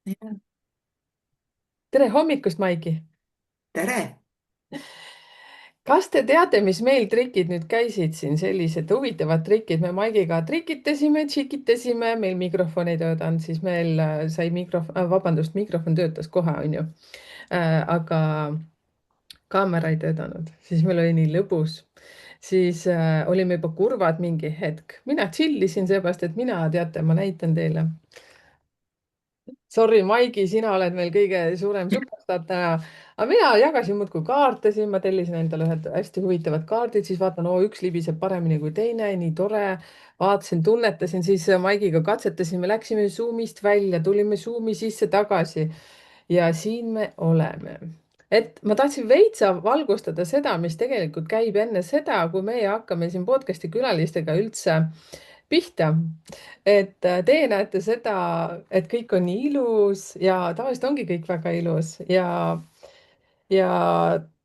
Jah, tere hommikust, Maiki! tere! Kas te teate, mis meil trikid nüüd käisid siin, sellised huvitavad trikid? me Maigiga trikitasime, tšikitasime, meil mikrofon ei töötanud, siis meil sai vabandust, mikrofon töötas kohe, onju. Aga kaamera ei töötanud, siis meil oli nii lõbus. Siis olime juba kurvad mingi hetk. mina chill isin seepärast, et mina, teate, ma näitan teile. Sorry, Maigi, sina oled meil kõige suurem superstaar täna. aga mina jagasin muudkui kaarte siin, ma tellisin endale ühed hästi huvitavad kaardid, siis vaatan, oo, üks libiseb paremini kui teine, nii tore. vaatasin, tunnetasin, siis Maigiga katsetasime, läksime Zoom'ist välja, tulime Zoom'i sisse tagasi ja siin me oleme. et ma tahtsin veitsa valgustada seda, mis tegelikult käib enne seda, kui meie hakkame siin podcast'i külalistega üldse pihta. Teie näete seda, et kõik on nii ilus ja tavaliselt ongi kõik väga ilus ja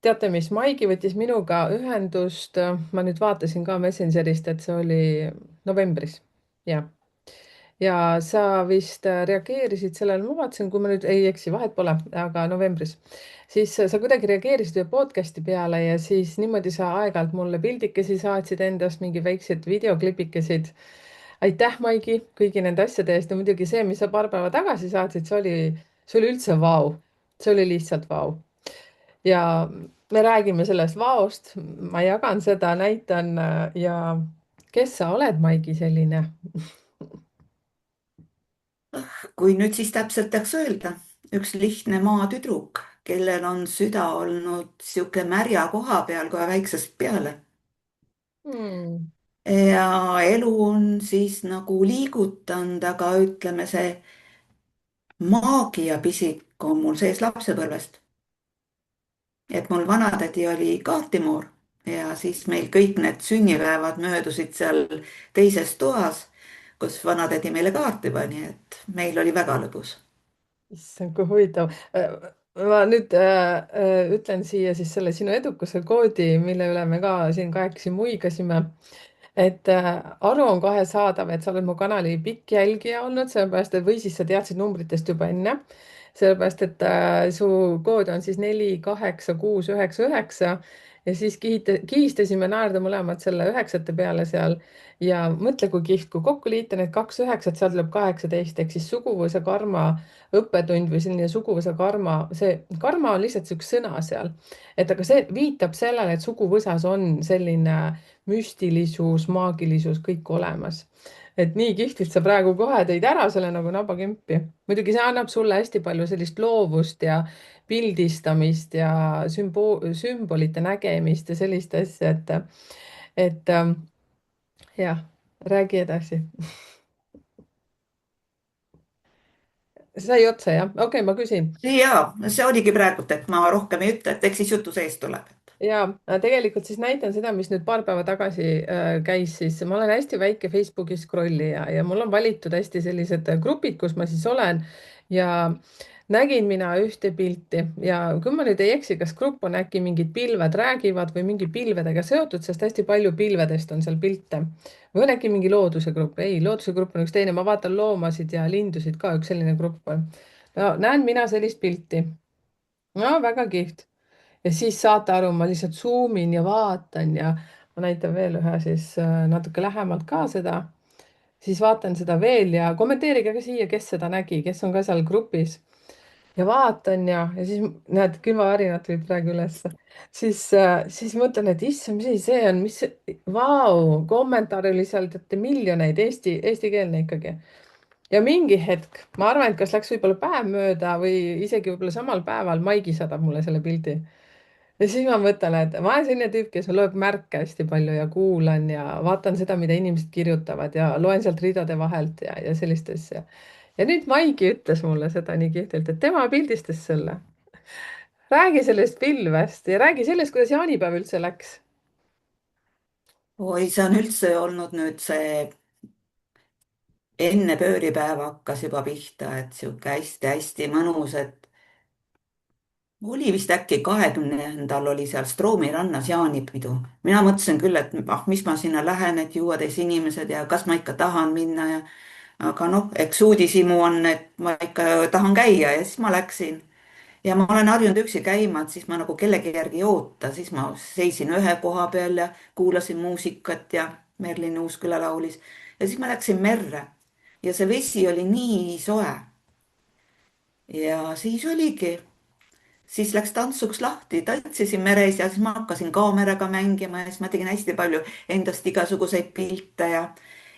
teate, mis Maigi võttis minuga ühendust. ma nüüd vaatasin ka Messengerist, et see oli novembris. jah, ja sa vist reageerisid sellele, ma vaatasin, kui ma nüüd ei eksi, vahet pole, aga novembris, siis sa kuidagi reageerisid ühe podcast'i peale ja siis niimoodi sa aeg-ajalt mulle pildikesi saatsid endast, mingi väikseid videoklipikesid. aitäh, Maigi, kõigi nende asjade eest ja muidugi see, mis sa paar päeva tagasi saatsid, see oli üldse vau. see oli lihtsalt vau. ja me räägime sellest vaost, ma jagan seda, näitan ja kes sa oled, Maigi, selline? Kui nüüd siis täpselt peaks öelda, üks lihtne maatüdruk, kellel on süda olnud sihuke märja koha peal kohe väiksest peale. Hmm. Ja elu on siis nagu liigutanud, aga ütleme, see maagiapisik on mul sees lapsepõlvest. Et mul vanatädi oli kaartimoor ja siis meil kõik need sünnipäevad möödusid seal teises toas, kus vanatädi meile kaarti pani, et meil oli väga lõbus. issand, kui huvitav. ma nüüd ütlen siia siis selle sinu edukuse koodi, mille üle me ka siin kahekesi muigasime. et aru on kohe saadav, et sa oled mu kanali pikk jälgija olnud, sellepärast et või siis sa teadsid numbritest juba enne. sellepärast, et su kood on siis 48699 ja siis kihistasime naerda mõlemad selle üheksate peale seal ja mõtle, kui kihvt, kui kokku liita need kaks üheksat, seal tuleb 18 ehk siis suguvõsa karma õppetund või selline suguvõsa karma, see karma on lihtsalt üks sõna seal. aga see viitab sellele, et suguvõsas on selline müstilisus, maagilisus kõik olemas. et nii kihvtilt sa praegu kohe tõid ära selle nagu nabakimpi. muidugi see annab sulle hästi palju sellist loovust ja pildistamist ja sümbolite nägemist ja sellist asja, et jah, räägi edasi. sai otsa, jah? okei, ma küsin. Ja see oligi praegult, et ma rohkem ei ütle, et eks siis jutu sees tuleb. ja tegelikult siis näitan seda, mis nüüd paar päeva tagasi käis, siis ma olen hästi väike Facebooki scrollija ja mul on valitud hästi sellised grupid, kus ma siis olen ja nägin mina ühte pilti ja kui ma nüüd ei eksi, kas grupp on äkki mingid pilved räägivad või mingi pilvedega seotud, sest hästi palju pilvedest on seal pilte. või on äkki mingi looduse grupp? ei, looduse grupp on üks teine, ma vaatan loomasid ja lindusid ka, üks selline grupp on. no näen mina sellist pilti. no väga kihvt ja siis saate aru, ma lihtsalt zoom in ja vaatan ja ma näitan veel ühe siis natuke lähemalt ka seda, siis vaatan seda veel ja kommenteerige ka siia, kes seda nägi, kes on ka seal grupis ja vaatan ja siis näed, külmavärinad tulid praegu ülesse, siis mõtlen, et issand, mis asi see on, vau, kommentaare oli seal teate miljoneid, eestikeelne ikkagi. ja mingi hetk, ma arvan, et kas läks võib-olla päev mööda või isegi võib-olla samal päeval Maigi saadab mulle selle pildi ja siis ma mõtlen, et ma olen selline tüüp, kes loeb märke hästi palju ja kuulan ja vaatan seda, mida inimesed kirjutavad ja loen sealt ridade vahelt ja sellist asja. ja nüüd Maigi ütles mulle seda nii kihvtilt, et tema pildistas selle. räägi sellest pilvest ja räägi sellest, kuidas jaanipäev üldse läks. oi, see on üldse olnud nüüd see enne pööripäeva hakkas juba pihta, et sihuke hästi-hästi mõnus, et oli vist äkki 20. oli seal Stroomi rannas jaanipidu. mina mõtlesin küll, et ah, mis ma sinna lähen, et juuatäis inimesed ja kas ma ikka tahan minna ja aga noh, eks uudishimu on, et ma ikka tahan käia ja siis ma läksin. ja ma olen harjunud üksi käima, et siis ma nagu kellegi järgi ei oota, siis ma seisin ühe koha peal ja kuulasin muusikat ja Merlin Uusküla laulis. ja siis ma läksin merre ja see vesi oli nii soe. ja siis oligi, siis läks tantsuks lahti, tantsisin meres ja siis ma hakkasin kaameraga mängima ja siis ma tegin hästi palju endast igasuguseid pilte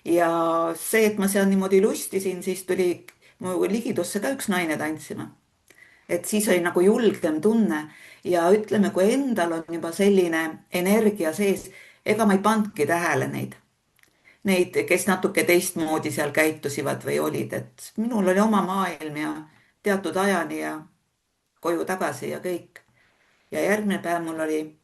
ja see, et ma seal niimoodi lustisin, siis tuli mu ligidusse ka üks naine tantsima. et siis oli nagu julgem tunne ja ütleme, kui endal on juba selline energia sees, ega ma ei pannudki tähele neid, kes natuke teistmoodi seal käitusivad või olid, et minul oli oma maailm ja teatud ajani ja koju tagasi ja kõik. ja järgmine päev mul oli,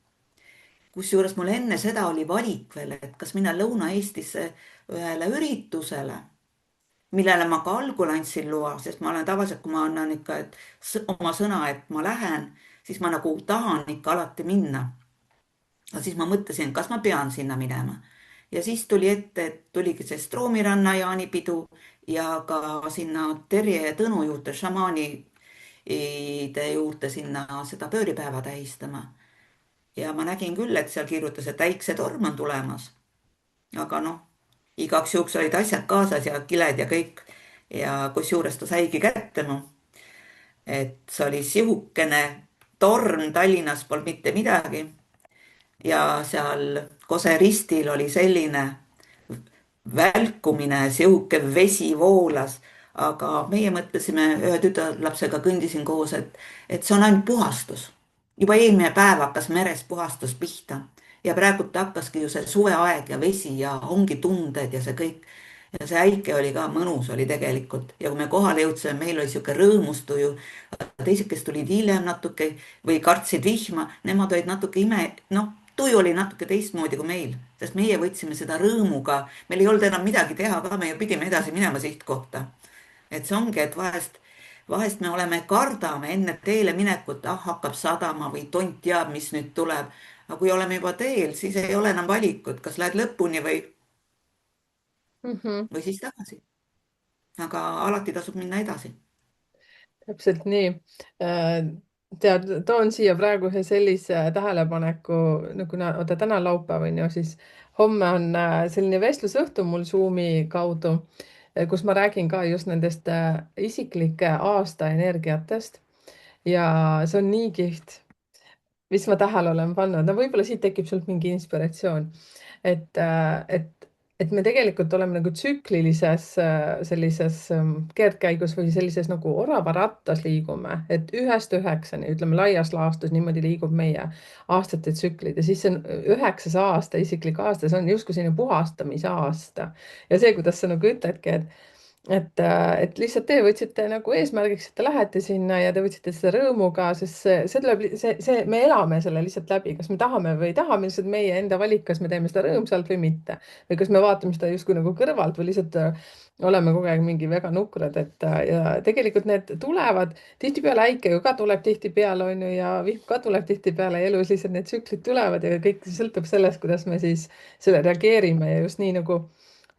kusjuures mul enne seda oli valik veel, et kas minna Lõuna-Eestisse ühele üritusele, millele ma ka algul andsin loa, sest ma olen tavaliselt, kui ma annan ikka oma sõna, et ma lähen, siis ma nagu tahan ikka alati minna. aga siis ma mõtlesin, kas ma pean sinna minema. ja siis tuli ette, et tuligi see Stroomiranna jaanipidu ja ka sinna Terje ja Tõnu juurde, šamaanide juurde sinna seda pööripäeva tähistama. ja ma nägin küll, et seal kirjutas, et äiksetorm on tulemas. aga noh, igaks juhuks olid asjad kaasas ja kiled ja kõik. ja kusjuures ta saigi kätte mu. et see oli sihukene torm, Tallinnas polnud mitte midagi. ja seal Kose ristil oli selline välkumine, sihuke vesi voolas. aga meie mõtlesime ühe tütarlapsega, kõndisin koos, et see on ainult puhastus. juba eelmine päev hakkas meres puhastus pihta ja praegu hakkaski ju see suveaeg ja vesi ja ongi tunded ja see kõik. ja see äike oli ka mõnus, oli tegelikult, ja kui me kohale jõudsime, meil oli sihuke rõõmustuju. teised, kes tulid hiljem natuke või kartsid vihma, nemad olid natuke noh, tuju oli natuke teistmoodi kui meil, sest meie võtsime seda rõõmuga, meil ei olnud enam midagi teha ka, me ju pidime edasi minema sihtkohta. et see ongi, et vahest me kardame enne teele minekut, ah hakkab sadama või tont teab, mis nüüd tuleb. aga kui oleme juba teel, siis ei ole enam valikut, kas lähed lõpuni Mhm. või siis tagasi. aga alati tasub minna edasi. Täpselt nii. Tead, toon siia praegu ühe sellise tähelepaneku, no kuna oota, täna on laupäev on ju, siis homme on selline vestlusõhtu mul Zoomi kaudu, kus ma räägin ka just nendest isiklike aastaenergiatest ja see on nii kihvt, mis ma tähele olen pannud, no võib-olla siit tekib sult mingi inspiratsioon, et, et me tegelikult oleme nagu tsüklilises sellises keerdkäigus või sellises nagu oravarattas liigume, et 1-9, ütleme laias laastus niimoodi liigub meie aastate tsüklid ja siis see on 9. aasta, isiklik aasta, see on justkui selline puhastamise aasta ja see, kuidas sa nagu ütledki, et lihtsalt te võtsite nagu eesmärgiks, et te lähete sinna ja te võtsite seda rõõmuga, sest see tuleb, me elame selle lihtsalt läbi, kas me tahame või ei taha, lihtsalt meie enda valik, kas me teeme seda rõõmsalt või mitte või kas me vaatame seda justkui nagu kõrvalt või lihtsalt oleme kogu aeg mingi väga nukrad, et ja tegelikult need tulevad tihtipeale, äike ju ka tuleb tihtipeale on ju ja vihm ka tuleb tihtipeale elus, lihtsalt need tsüklid tulevad ja kõik sõltub sellest, kuidas me siis selle reageerime ja just nii nagu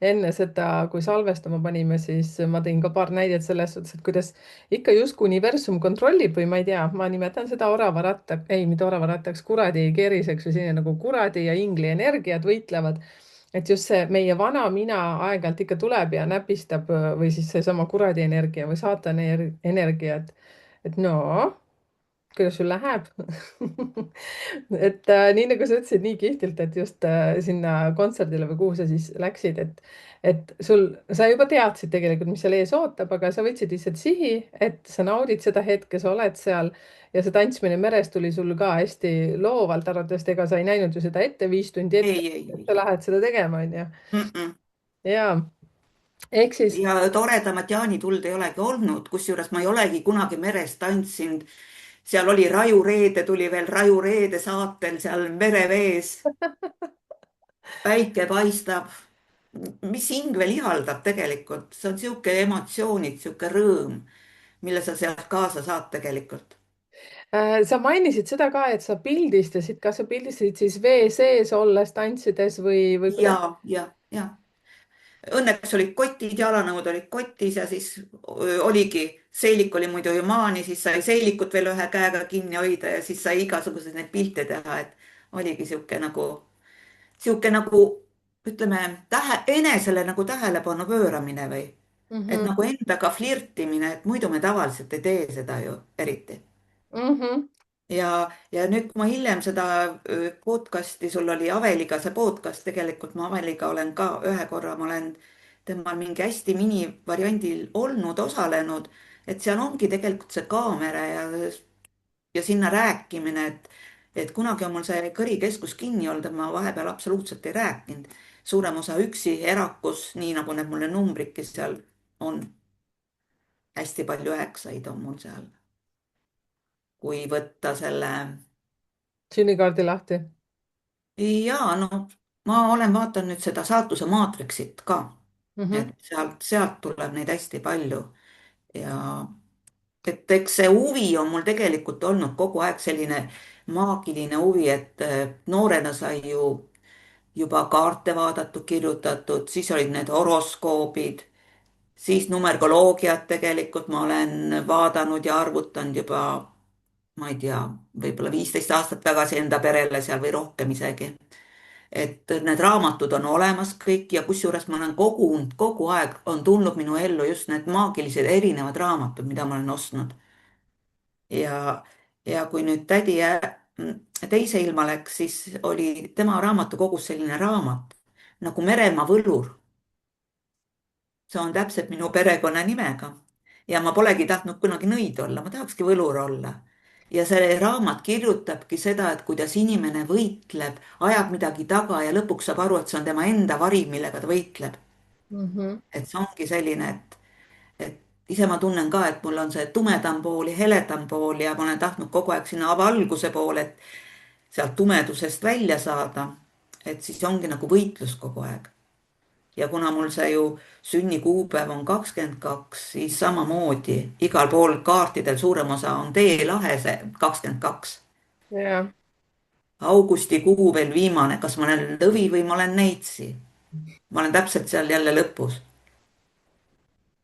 enne seda, kui salvestama panime, siis ma tõin ka paar näidet selles suhtes, et kuidas ikka justkui universum kontrollib või ma ei tea, ma nimetan seda oravaratta, ei, mitte oravarattaks, kuradi keeriseks või selline nagu kuradi ja ingli energiad võitlevad. et just see meie vana mina aeg-ajalt ikka tuleb ja näpistab või siis seesama kuradi energia või saatani energia, et no kuidas sul läheb et nii nagu sa ütlesid nii kihvtilt, et just sinna kontserdile või kuhu sa siis läksid, et sa juba teadsid tegelikult, mis seal ees ootab, aga sa võtsid lihtsalt sihi, et sa naudid seda hetke, sa oled seal ja see tantsmine meres tuli sul ka hästi loovalt, arvatavasti ega sa ei näinud ju seda ette 5 tundi ette, ei, ei, et ei. sa lähed seda tegema, onju. Mm-mm. ja ehk siis ja toredamat jaanituld ei olegi olnud, kusjuures ma ei olegi kunagi meres tantsinud. seal oli Raju Reede, tuli veel Raju Reede saatel seal merevees, päike paistab. mis hing veel ihaldab tegelikult, see on sihuke emotsioonid, sihuke rõõm, mille sa sealt kaasa saad tegelikult. sa mainisid seda ka, et sa pildistasid, kas sa pildistasid siis vee sees olles tantsides või kuidas? ja. õnneks olid kotid, jalanõud olid kotis ja siis oligi, seelik oli muidu ju maani, siis sai seelikut veel ühe käega kinni hoida ja siis sai igasuguseid neid pilte teha, et oligi sihuke nagu ütleme, enesele nagu tähelepanu pööramine või et Mhm. nagu endaga flirtimine, et muidu me tavaliselt ei tee seda ju eriti. Mhm. Ja nüüd, kui ma hiljem seda podcast'i, sul oli Aveliga see podcast, tegelikult ma Aveliga olen ka ühe korra, ma olen temal mingi hästi minivariandil olnud, osalenud, et seal ongi tegelikult see kaamera ja sinna rääkimine, et kunagi on mul see kõrikeskus kinni olnud, et ma vahepeal absoluutselt ei rääkinud. suurem osa üksi, erakus, nii nagu need mulle numbridki seal on, hästi palju üheksaid on mul seal. kui võtta selle. sünnikaardi lahti. Ja no ma olen vaadanud nüüd seda saatuse maatriksit ka, Mhm. et sealt tuleb neid hästi palju ja et eks see huvi on mul tegelikult olnud kogu aeg selline maagiline huvi, et noorena sai ju juba kaarte vaadatud, kirjutatud, siis olid need horoskoobid, siis numeroloogiat tegelikult ma olen vaadanud ja arvutanud juba, ma ei tea, võib-olla 15 aastat tagasi enda perele seal või rohkem isegi, et need raamatud on olemas kõik ja kusjuures ma olen kogunud, kogu aeg on tulnud minu ellu just need maagilised erinevad raamatud, mida ma olen ostnud. Ja kui nüüd teise ilma läks, siis oli tema raamatukogus selline raamat nagu Meremaa võlur. See on täpselt minu perekonnanimega. Ja ma polegi tahtnud kunagi nõid olla, ma tahakski võlur olla. Ja see raamat kirjutabki seda, et kuidas inimene võitleb, ajab midagi taga ja lõpuks saab aru, et see on tema enda vari, millega ta võitleb. Mhm. Et see ongi selline, et ise ma tunnen ka, et mul on see tumedam pool ja heledam pool ja ma olen tahtnud kogu aeg sinna valguse poole, et sealt tumedusest välja saada. Et siis ongi nagu võitlus kogu aeg. Ja kuna mul see ju sünnikuupäev on 22, siis samamoodi igal pool kaartidel suurem osa on teelahe see 22. Ja. Augustikuu veel viimane, kas ma olen lõvi või ma olen neitsi. Ma olen täpselt seal jälle lõpus.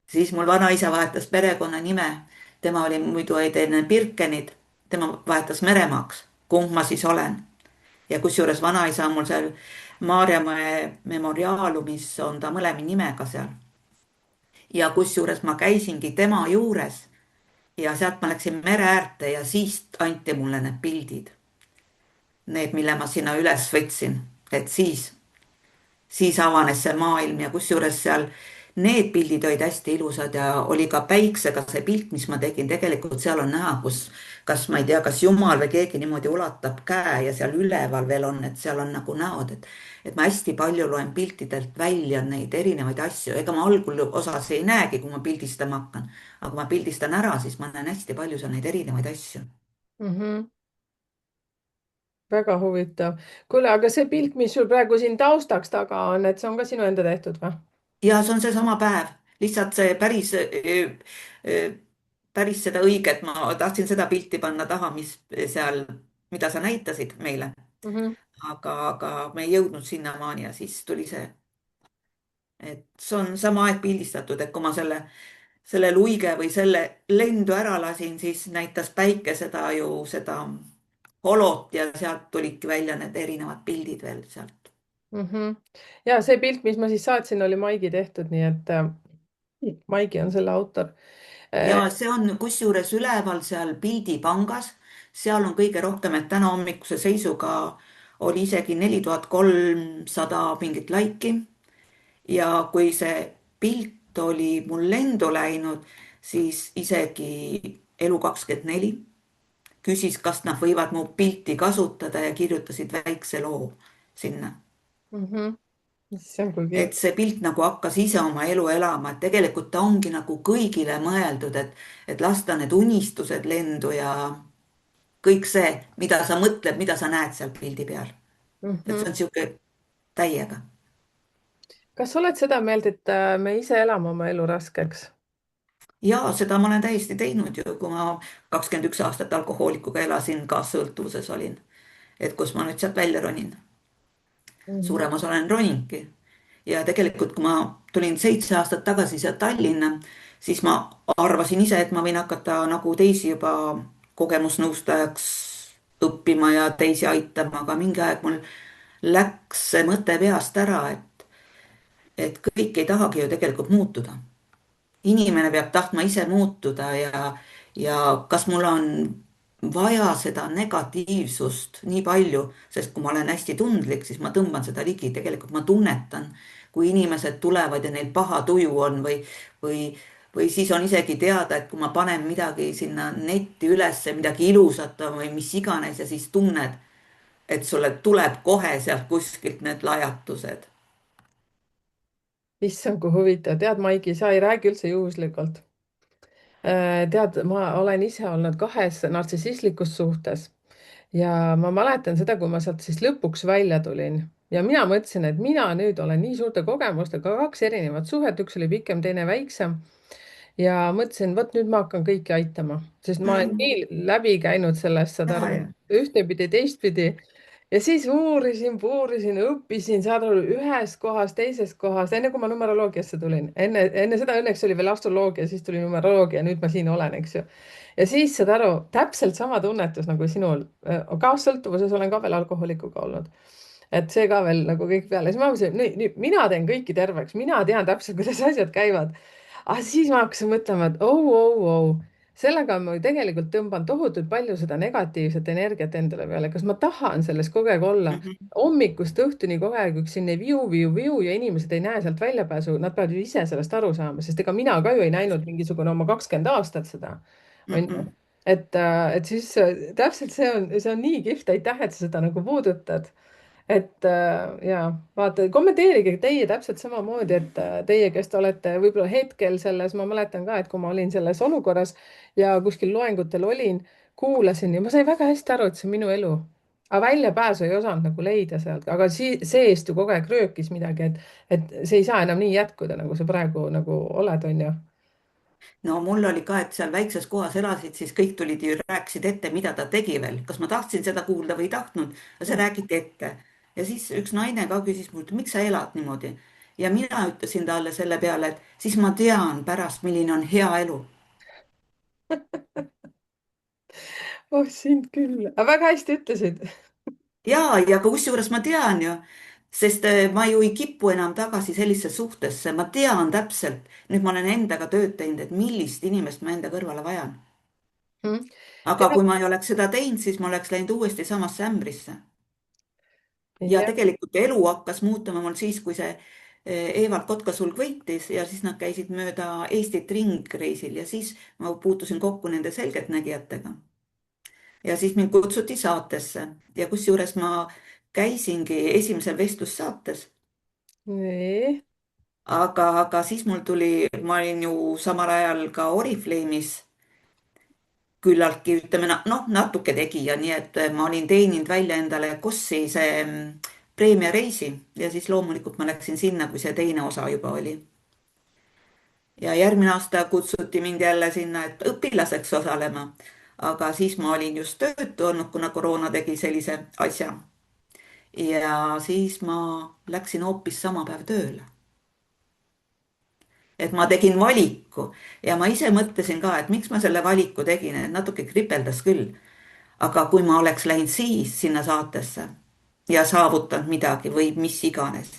Siis mul vanaisa vahetas perekonnanime. Tema oli muidu olid enne Birkenit, tema vahetas Meremaaks. Kumb ma siis olen? Ja kusjuures vanaisa on mul seal Maarjamäe memoriaalumis on ta mõlema nimega seal. Ja kusjuures ma käisingi tema juures ja sealt ma läksin mere äärde ja siis anti mulle need pildid. Need, mille ma sinna üles võtsin, et siis avanes see maailm ja kusjuures seal need pildid olid hästi ilusad ja oli ka päiksega see pilt, mis ma tegin, tegelikult seal on näha, kus, kas ma ei tea, kas Jumal või keegi niimoodi ulatab käe ja seal üleval veel on, et seal on nagu näod, et ma hästi palju loen piltidelt välja neid erinevaid asju, ega ma algul osas ei näegi, kui ma pildistama hakkan, aga kui ma pildistan ära, siis ma näen hästi palju seal neid erinevaid asju. Mhm. väga huvitav. kuule, aga see pilt, mis sul praegu siin taustaks taga on, et see on ka sinu enda tehtud või? Ja see on seesama päev, lihtsalt see päris seda õiget, ma tahtsin seda pilti panna taha, mis seal, mida sa näitasid meile, Mhm. aga me ei jõudnud sinnamaani ja siis tuli see, et see on sama aeg pildistatud, et kui ma selle luige või selle lendu ära lasin, siis näitas päike seda ju seda holot ja sealt tulidki välja need erinevad pildid veel sealt. Mhm. ja see pilt, mis ma siis saatsin, oli Maigi tehtud, nii et Maigi on selle autor. Ja see on kusjuures üleval seal pildipangas, seal on kõige rohkem, et täna hommikuse seisuga oli isegi 4300 mingit laiki. Ja kui see pilt oli mul lendu läinud, siis isegi Elu24 küsis, kas nad võivad mu pilti kasutada ja kirjutasid väikse loo sinna. Mhm. issand, kui Et kihvt. see pilt nagu hakkas ise oma elu elama, et tegelikult ta ongi nagu kõigile mõeldud, et lasta need unistused lendu ja kõik see, mida sa mõtled, mida sa näed seal pildi peal. Et Mhm. see on sihuke täiega. kas sa oled seda meelt, et me ise elame oma elu raskeks? Ja seda ma olen täiesti teinud ju, kui ma 21 aastat alkohoolikuga elasin, kaassõltuvuses olin. Et kus ma nüüd sealt välja ronin. Mhm. Suurem osa olen roninudki. ja tegelikult, kui ma tulin 7 aastat tagasi siia Tallinna, siis ma arvasin ise, et ma võin hakata nagu teisi juba kogemusnõustajaks õppima ja teisi aitama, aga mingi aeg mul läks see mõte peast ära, et kõik ei tahagi ju tegelikult muutuda. Inimene peab tahtma ise muutuda ja kas mul on vaja seda negatiivsust nii palju, sest kui ma olen hästi tundlik, siis ma tõmban seda ligi, tegelikult ma tunnetan, kui inimesed tulevad ja neil paha tuju on või, või siis on isegi teada, et kui ma panen midagi sinna netti ülesse, midagi ilusat või mis iganes ja siis tunned, et sulle tuleb kohe sealt kuskilt need lajatused. issand, kui huvitav, tead, Maiki, sa ei räägi üldse juhuslikult. Tead, ma olen ise olnud kahes nartsissistlikus suhtes ja ma mäletan seda, kui ma sealt siis lõpuks välja tulin ja mina mõtlesin, et mina nüüd olen nii suurte kogemustega, kaks erinevat suhet, üks oli pikem, teine väiksem. Ja mõtlesin, vot nüüd ma hakkan kõiki aitama, sest ma olen Mm, nii läbi käinud sellest, saad ja, aru, ja. ühtepidi, teistpidi. Ja siis puurisin, õppisin, saad aru, ühest kohast, teisest kohast, enne kui ma numeroloogiasse tulin. Enne seda õnneks oli veel astroloogia, siis tuli numeroloogia, nüüd ma siin olen, eks ju. Ja siis saad aru, täpselt sama tunnetus nagu sinul. Kaassõltuvuses olen ka veel alkohoolikuga olnud. Et see ka veel nagu kõik peale. Siis ma mõtlesin, nii, mina teen kõiki terveks, mina tean täpselt, kuidas asjad käivad. Aga siis ma hakkasin mõtlema, et sellega ma ju tegelikult tõmban tohutult palju seda negatiivset energiat endale peale. Kas ma tahan selles kogu aeg olla? Mhm, Hommikust õhtuni kogu aeg üks selline viu ja inimesed ei näe sealt väljapääsu. Nad peavad ju ise sellest aru saama, sest ega mina ka ju ei näinud mingisugune oma 20 aastat seda. On ju. mhm. Et siis täpselt see on nii kihvt, aitäh, et sa seda nagu puudutad. Ja vaata, kommenteerige teie täpselt samamoodi, et teie, kes te olete võib-olla hetkel selles, ma mäletan ka, et kui ma olin selles olukorras ja kuskil loengutel olin, kuulasin ja ma sain väga hästi aru, et see on minu elu. Aga väljapääsu ei osanud nagu leida sealt, aga seest ju kogu aeg röökis midagi, et see ei saa enam nii jätkuda, nagu sa praegu nagu oled, on ju. No mul oli ka, et seal väikses kohas elasid, siis kõik tulid ja rääkisid ette, mida ta tegi veel, kas ma tahtsin seda kuulda või ei tahtnud, aga see räägiti ette. Ja siis üks naine ka küsis mult, miks sa elad niimoodi. Ja mina ütlesin talle selle peale, et siis ma tean pärast, milline on hea elu. Oh, sind küll, aga väga hästi ütlesid. Ja kusjuures ma tean ju, sest ma ju ei kipu enam tagasi sellisesse suhtesse, ma tean täpselt, nüüd ma olen endaga tööd teinud, et millist inimest ma enda kõrvale vajan. aga tead, kui ma ei oleks seda teinud, siis ma oleks läinud uuesti samasse ämbrisse. Ja jah, tegelikult elu hakkas muutuma mul siis, kui see Evald Kotkasulg võitis ja siis nad käisid mööda Eestit ringreisil ja siis ma puutusin kokku nende selgeltnägijatega. Ja siis mind kutsuti saatesse ja kusjuures ma käisingi esimesel vestlussaates, nii, aga siis mul tuli, ma olin ju samal ajal ka Oriflame'is küllaltki, ütleme, noh, natuke tegija, nii et ma olin teeninud välja endale Kossi see preemiareisi ja siis loomulikult ma läksin sinna, kui see teine osa juba oli. Ja järgmine aasta kutsuti mind jälle sinna, et õpilaseks osalema. aga siis ma olin just töötu olnud, kuna koroona tegi sellise asja. ja siis ma läksin hoopis sama päev tööle. Et ma tegin valiku ja ma ise mõtlesin ka, et miks ma selle valiku tegin, et natuke kripeldas küll. aga kui ma oleks läinud siis sinna saatesse ja saavutanud midagi või mis iganes,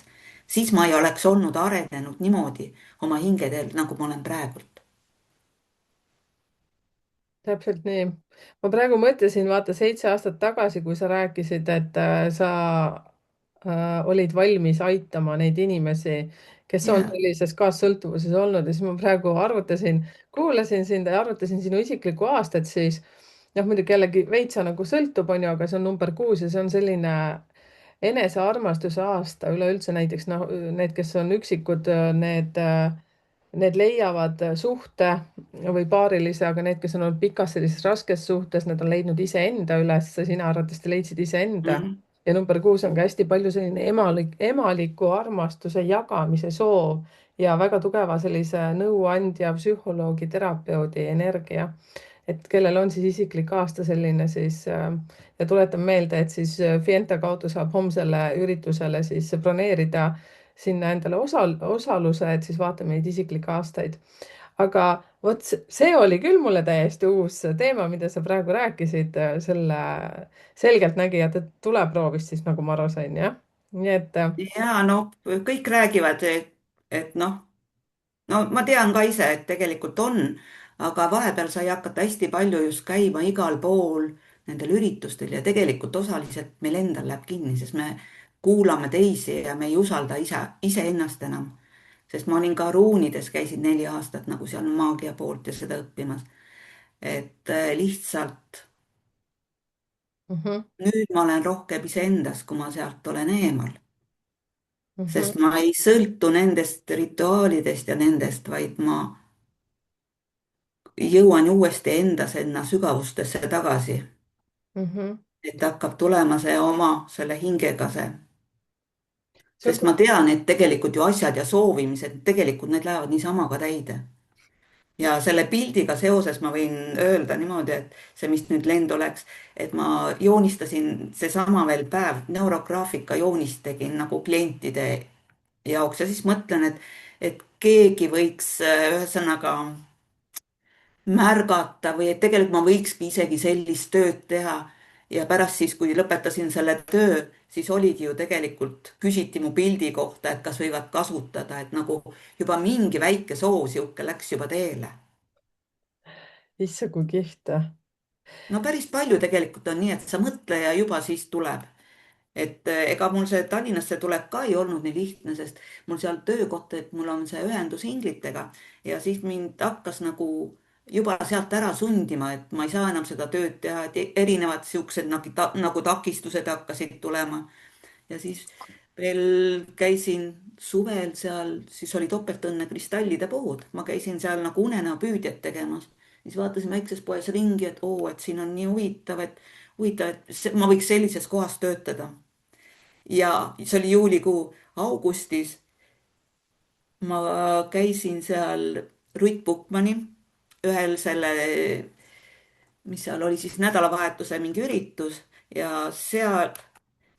siis ma ei oleks olnud arenenud niimoodi oma hingedel, nagu ma olen praegult. täpselt nii. Ma praegu mõtlesin, vaata 7 aastat tagasi, kui sa rääkisid, et sa olid valmis aitama neid inimesi, kes on Ja. sellises kaassõltuvuses olnud ja siis ma praegu arvutasin, kuulasin sind ja arvutasin sinu isiklikku aastat, siis noh, muidugi jällegi veitsa nagu sõltub, on ju, aga see on number 6 ja see on selline enesearmastuse aasta üleüldse. Näiteks noh, need, kes on üksikud, need leiavad suhte või paarilise, aga need, kes on olnud pikas sellises raskes suhtes, nad on leidnud iseenda üles, sina arvatavasti leidsid iseenda. Mhm. Ja number 6 on ka hästi palju selline emaliku armastuse jagamise soov ja väga tugeva sellise nõuandja, psühholoogi, terapeudi energia. Et kellel on siis isiklik aasta selline, siis ja tuletan meelde, et siis Fienta kaudu saab homsele üritusele siis broneerida sinna endale osaluse, et siis vaatame neid isiklikke aastaid. aga vot see oli küll mulle täiesti uus teema, mida sa praegu rääkisid, selle selgeltnägijate tuleproovist siis, nagu ma aru sain, jah? nii et ja no kõik räägivad, et noh, no ma tean ka ise, et tegelikult on, aga vahepeal sai hakata hästi palju just käima igal pool nendel üritustel ja tegelikult osaliselt meil endal läheb kinni, sest me kuulame teisi ja me ei usalda iseennast enam. sest ma olin ka ruunides, käisin 4 aastat nagu seal maagia poolt ja seda õppimas. et lihtsalt mhm, nüüd ma olen rohkem iseendas, kui ma sealt olen eemal. mhm, Sest ma ei sõltu nendest rituaalidest ja nendest, vaid ma jõuan uuesti enna sügavustesse tagasi. mhm. Et hakkab tulema see oma, selle hingega see. sul Sest ma tean, et tegelikult ju asjad ja soovimised, tegelikult need lähevad niisama ka täide. Ja selle pildiga seoses ma võin öelda niimoodi, et see, mis nüüd lend oleks, et ma joonistasin seesama veel päev, neurograafika joonist tegin nagu klientide jaoks ja siis mõtlen, et keegi võiks ühesõnaga märgata või et tegelikult ma võikski isegi sellist tööd teha. Ja pärast siis, kui lõpetasin selle töö, siis oligi ju tegelikult, küsiti mu pildi kohta, et kas võivad kasutada, et nagu juba mingi väike soov sihuke läks juba teele. issand, kui kihvt. No päris palju tegelikult on nii, et sa mõtle ja juba siis tuleb. Et ega mul see Tallinnasse tulek ka ei olnud nii lihtne, sest mul seal töökoht, et mul on see ühendus inglitega ja siis mind hakkas nagu juba sealt ära sundima, et ma ei saa enam seda tööd teha, et erinevad siuksed nagu takistused hakkasid tulema. Ja siis veel käisin suvel seal, siis oli topeltõnne kristallide pood, ma käisin seal nagu unenäopüüdjat tegemas. siis vaatasin väikses poes ringi, et oo, et siin on nii huvitav, et ma võiks sellises kohas töötada. Ja see oli juulikuu, augustis ma käisin seal Ruth Pukmani ühel selle, mis seal oli siis nädalavahetuse mingi üritus ja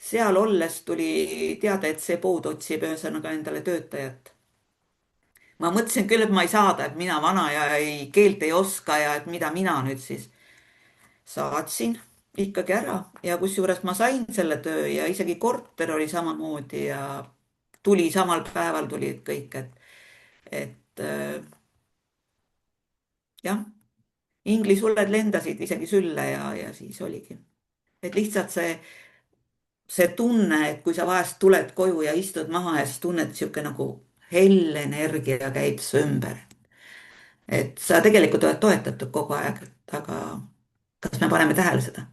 seal olles tuli teade, et see pood otsib ühesõnaga endale töötajat. Ma mõtlesin küll, et ma ei saada, et mina vana ja keelt ei oska ja et mida mina nüüd siis saatsin ikkagi ära ja kusjuures ma sain selle töö ja isegi korter oli samamoodi ja tuli samal päeval tulid kõik, et jah, inglisuled lendasid isegi sülle ja siis oligi, et lihtsalt see tunne, et kui sa vahest tuled koju ja istud maha ja siis tunned sihuke nagu hell energia käib su ümber. et sa tegelikult oled toetatud kogu aeg, aga kas me paneme tähele seda?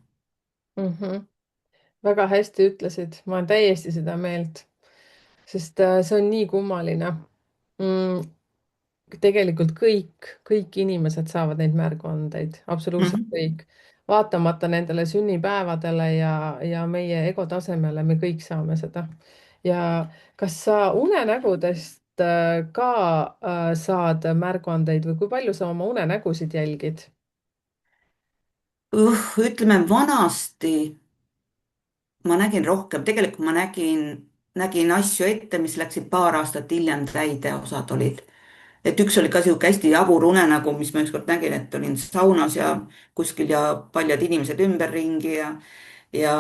Mhm. väga hästi ütlesid, ma olen täiesti seda meelt, sest see on nii kummaline. mm, Tegelikult kõik inimesed saavad neid märguandeid, absoluutselt Mhm. kõik. Vaatamata nendele sünnipäevadele ja meie ego tasemele, me kõik saame seda. ja kas sa unenägudest ka saad märguandeid või kui palju sa oma unenägusid jälgid? Ütleme vanasti ma nägin rohkem, tegelikult ma nägin asju ette, mis läksid paar aastat hiljem täide, osad olid. et üks oli ka sihuke hästi jabur unenägu, mis ma ükskord nägin, et olin saunas ja kuskil ja paljad inimesed ümberringi ja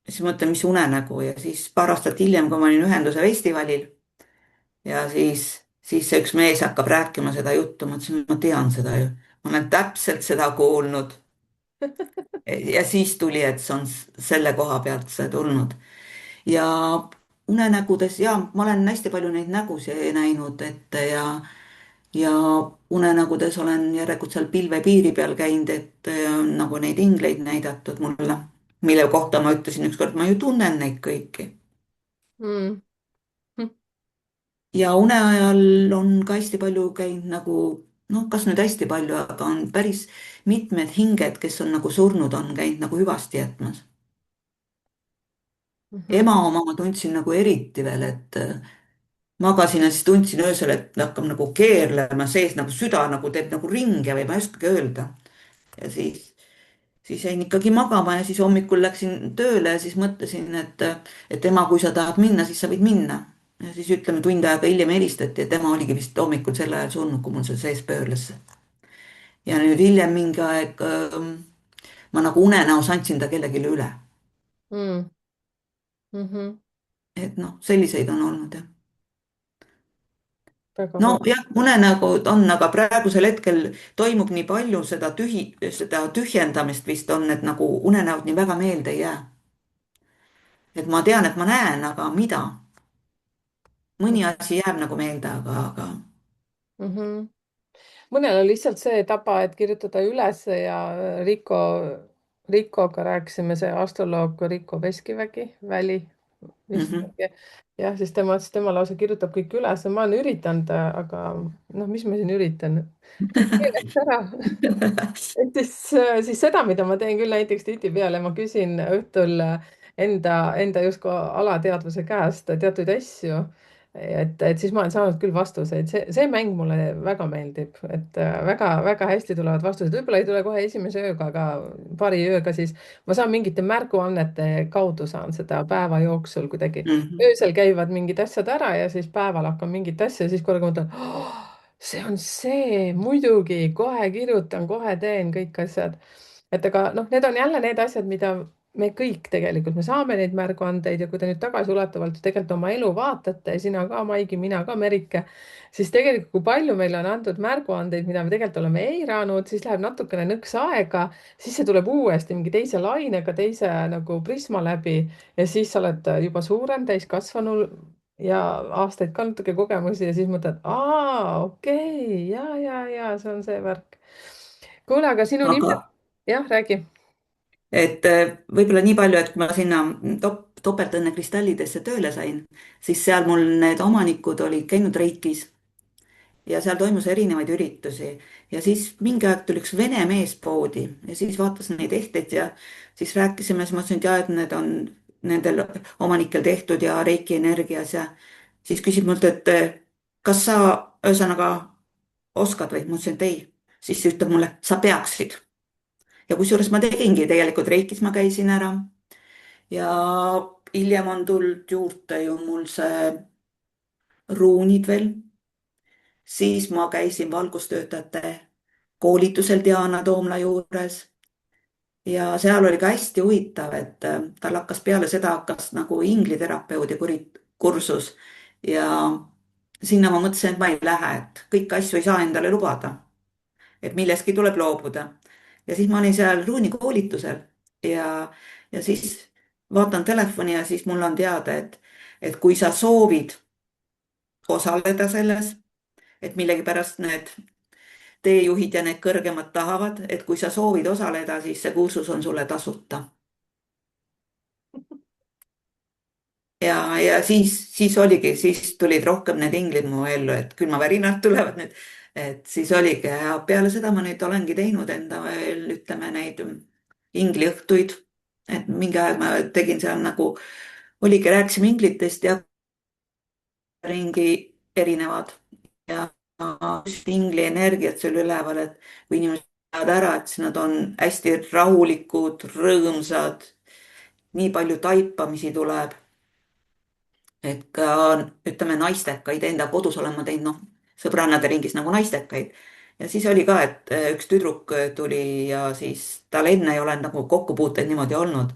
siis mõtlen, mis unenägu ja siis paar aastat hiljem, kui ma olin Ühenduse festivalil ja siis see üks mees hakkab rääkima seda juttu, ma ütlesin, ma tean seda ju, ma olen täpselt seda kuulnud. ja siis tuli, et see on selle koha pealt see tulnud. Ja unenägudes ja ma olen hästi palju neid nägusid näinud ette ja unenägudes olen järelikult seal pilvepiiri peal käinud, et on nagu neid ingleid näidatud mulle, mille kohta ma ütlesin ükskord, ma ju tunnen neid kõiki. mm. Ja une ajal on ka hästi palju käinud nagu, noh, kas nüüd hästi palju, aga on päris mitmed hinged, kes on nagu surnud, on käinud nagu hüvasti jätmas. Mhm. ema oma ma tundsin nagu eriti veel, et magasin ja siis tundsin öösel, et hakkab nagu keerlema sees nagu süda nagu teeb nagu ringe või ma ei oskagi öelda. ja siis jäin ikkagi magama ja siis hommikul läksin tööle ja siis mõtlesin, et ema, kui sa tahad minna, siis sa võid minna. ja siis ütleme tund aega hiljem helistati ja tema oligi vist hommikul sel ajal surnud, kui mul see sees pöörles. ja nüüd hiljem mingi aeg ma nagu unenäos andsin ta kellelegi üle. mm. -hmm. et noh, selliseid on olnud jah. väga huvitav. nojah, unenäod on, aga praegusel hetkel toimub nii palju seda tühjendamist vist on, et nagu unenäod nii väga meelde ei jää. et ma tean, et ma näen, aga mida? mõni asi jääb nagu meelde, aga Mm -hmm. mõnel on lihtsalt see taba, et kirjutada üles ja Rikoga rääkisime, see astroloog Riko Väli vist. mhm. jah, siis tema ütles, tema lausa kirjutab kõik üles, ma olen üritanud, aga noh, mis ma siin üritan, kõik meelest ära. et siis seda, mida ma teen küll näiteks tihtipeale, ma küsin õhtul enda justkui alateadvuse käest teatud asju. et siis ma olen saanud küll vastuseid, see mäng mulle väga meeldib, et väga-väga hästi tulevad vastused, võib-olla ei tule kohe esimese ööga, aga paari ööga siis ma saan mingite märguannete kaudu saan seda päeva jooksul kuidagi. Mhm. öösel käivad mingid asjad ära ja siis päeval hakkan mingit asja ja siis korraga mõtlen oh,, see on see, muidugi kohe kirjutan, kohe teen kõik asjad. et aga noh, need on jälle need asjad, mida me kõik tegelikult, me saame neid märguandeid ja kui te nüüd tagasiulatuvalt tegelikult oma elu vaatate, sina ka, Maigi, mina ka, Merike, siis tegelikult, kui palju meile on antud märguandeid, mida me tegelikult oleme eiranud, siis läheb natukene nõks aega, siis see tuleb uuesti mingi teise lainega, teise nagu prisma läbi ja siis sa oled juba suurem, täiskasvanu ja aastaid ka natuke kogemusi ja siis mõtled, aa, okei, ja see on see värk. kuule, aga sinu aga nimi, jah, räägi. et võib-olla nii palju, et kui ma sinna topeltõnne kristallidesse tööle sain, siis seal mul need omanikud olid käinud Reikis ja seal toimus erinevaid üritusi. ja siis mingi aeg tuli üks vene mees poodi ja siis vaatas neid ehteid ja siis rääkisime, siis ma ütlesin, et jah, et need on nendel omanikel tehtud ja Reiki energias ja siis küsib mult, et kas sa ühesõnaga oskad või? ma ütlesin, et ei. siis ta ütleb mulle, sa peaksid. ja kusjuures ma tegingi tegelikult Reikis, ma käisin ära ja hiljem on tulnud juurde ju mul see ruunid veel. siis ma käisin valgustöötajate koolitusel Diana Toomla juures ja seal oli ka hästi huvitav, et tal hakkas peale seda, hakkas nagu ingliterapeudi kursus ja sinna ma mõtlesin, et ma ei lähe, et kõiki asju ei saa endale lubada, et millestki tuleb loobuda. ja siis ma olin seal ruunikoolitusel ja siis vaatan telefoni ja siis mul on teada, et kui sa soovid osaleda selles, et millegipärast need teejuhid ja need kõrgemad tahavad, et kui sa soovid osaleda, siis see kursus on sulle tasuta. ja siis oligi, siis tulid rohkem need inglid mu ellu, et külmavärinad tulevad nüüd. et siis oligi ja peale seda ma nüüd olengi teinud enda veel, ütleme neid ingliõhtuid. et mingi aeg ma tegin seal nagu, oligi, rääkisime inglitest ja ringi erinevad ja ingli energiat seal üleval, et kui inimesed näevad ära, et siis nad on hästi rahulikud, rõõmsad, nii palju taipamisi tuleb, et ka ütleme naistekaid enda kodus olen ma teinud, noh, sõbrannade ringis nagu naistekaid. ja siis oli ka, et üks tüdruk tuli ja siis tal enne ei ole nagu kokkupuuteid niimoodi olnud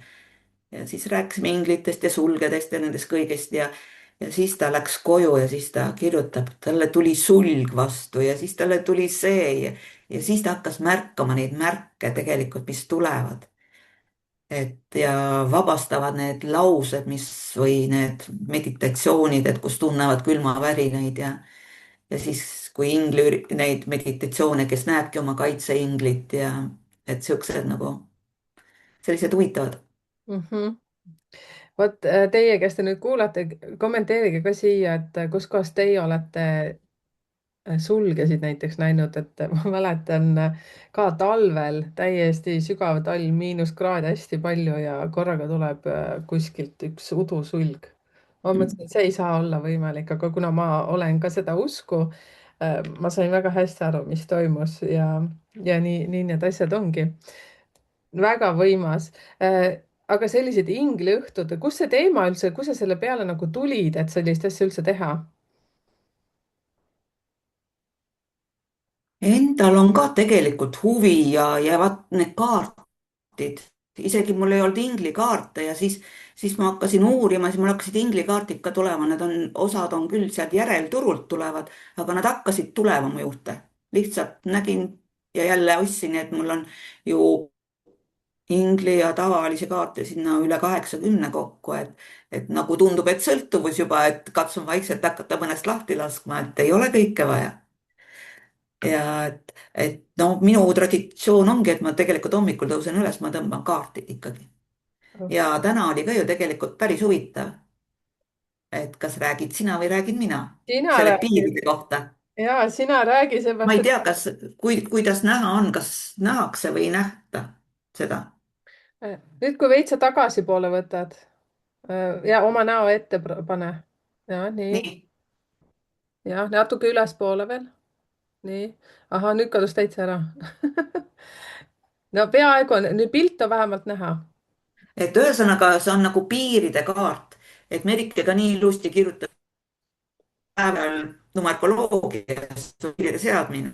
ja siis rääkisime inglitest ja sulgedest ja nendest kõigest ja siis ta läks koju ja siis ta kirjutab, talle tuli sulg vastu ja siis talle tuli see ja siis ta hakkas märkama neid märke tegelikult, mis tulevad. et ja vabastavad need laused, mis või need meditatsioonid, et kus tunnevad külmavärinaid ja siis kui ingli neid meditatsioone, kes näebki oma kaitseinglit ja et siuksed nagu sellised huvitavad. mm. -hmm. vot teie, kes te nüüd kuulate, kommenteerige ka siia, et kus kohas teie olete sulgesid näiteks näinud, et ma mäletan ka talvel täiesti sügav talv, miinuskraade hästi palju ja korraga tuleb kuskilt üks udusulg. ma mõtlesin, et see ei saa olla võimalik, aga kuna ma olen ka seda usku, ma sain väga hästi aru, mis toimus ja nii need asjad ongi väga võimas. aga sellised ingliõhtud, kus see teema üldse, kus sa selle peale nagu tulid, et sellist asja üldse teha? Endal on ka tegelikult huvi ja vaat need kaardid, isegi mul ei olnud inglikaarte ja siis ma hakkasin uurima, siis mul hakkasid inglikaardid ka tulema, need on, osad on küll sealt järelturult tulevad, aga nad hakkasid tulema mu juurde. lihtsalt nägin ja jälle ostsin, et mul on ju ingli ja tavalisi kaarte sinna üle 80 kokku, et nagu tundub, et sõltuvus juba, et katsun vaikselt hakata mõnest lahti laskma, et ei ole kõike vaja. Ja et no minu traditsioon ongi, et ma tegelikult hommikul tõusen üles, ma tõmban kaarti ikkagi. ja täna oli ka ju tegelikult päris huvitav, et kas räägid sina või räägin mina sina selle räägi, piiride kohta. ja sina räägi, Ma seepärast ei et tea, kuidas näha on, kas nähakse või ei nähta seda. nüüd, kui veitsa tagasipoole võtad ja oma näo ette pane. ja nii, nii, ja natuke ülespoole veel. nii, ahah, nüüd kadus täitsa ära. no peaaegu on, nüüd pilt on vähemalt näha. et ühesõnaga see on nagu piiride kaart, et Merike ka nii ilusti kirjutab päeval numeroloogias piiride seadmine.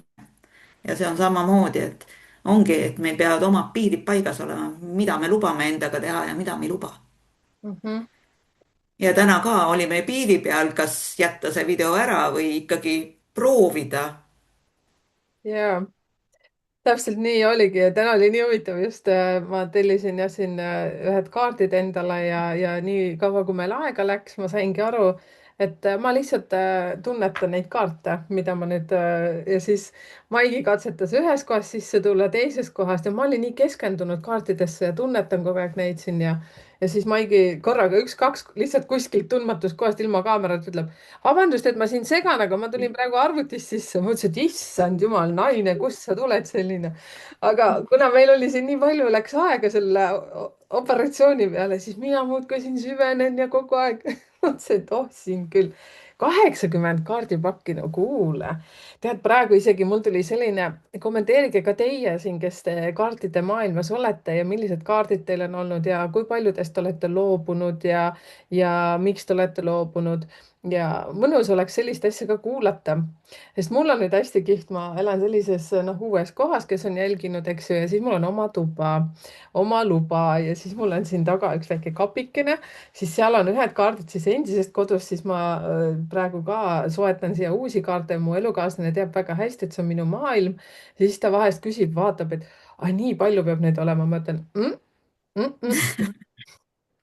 Ja see on samamoodi, et ongi, et meil peavad omad piirid paigas olema, mida me lubame endaga teha ja mida me ei luba. Mhm. Ja täna ka olime piiri peal, kas jätta see video ära või ikkagi proovida. ja täpselt nii oligi ja täna oli nii huvitav, just ma tellisin jah siin ühed kaardid endale ja nii kaua, kui meil aega läks, ma saingi aru, et ma lihtsalt tunnetan neid kaarte, mida ma nüüd ja siis Maigi katsetas ühes kohas sisse tulla, teisest kohast ja ma olin nii keskendunud kaartidesse ja tunnetan kogu aeg neid siin ja siis Maigi korraga üks-kaks lihtsalt kuskilt tundmatust kohast ilma kaamerat ütleb, vabandust, et ma sind segan, aga ma tulin praegu arvutist sisse. Ma mõtlesin, et issand jumal, naine, kust sa tuled selline. aga kuna meil oli siin nii palju, läks aega selle operatsiooni peale, siis mina muudkui siin süvenen ja kogu aeg mõtlesin, et oh siin küll 80 kaardipakki, no kuule. tead, praegu isegi mul tuli selline, kommenteerige ka teie siin, kes te kaartide maailmas olete ja millised kaardid teil on olnud ja kui paljudest olete loobunud ja miks te olete loobunud ja mõnus oleks sellist asja ka kuulata, sest mul on nüüd hästi kihvt, ma elan sellises noh, uues kohas, kes on jälginud, eks ju, ja siis mul on oma tuba, oma luba ja siis mul on siin taga üks väike kapikene, siis seal on ühed kaardid siis endisest kodust, siis ma praegu ka soetan siia uusi kaarte, mu elukaaslane teab väga hästi, et see on minu maailm. siis ta vahest küsib, vaatab, et ai, nii palju peab neid olema, ma ütlen mm, mm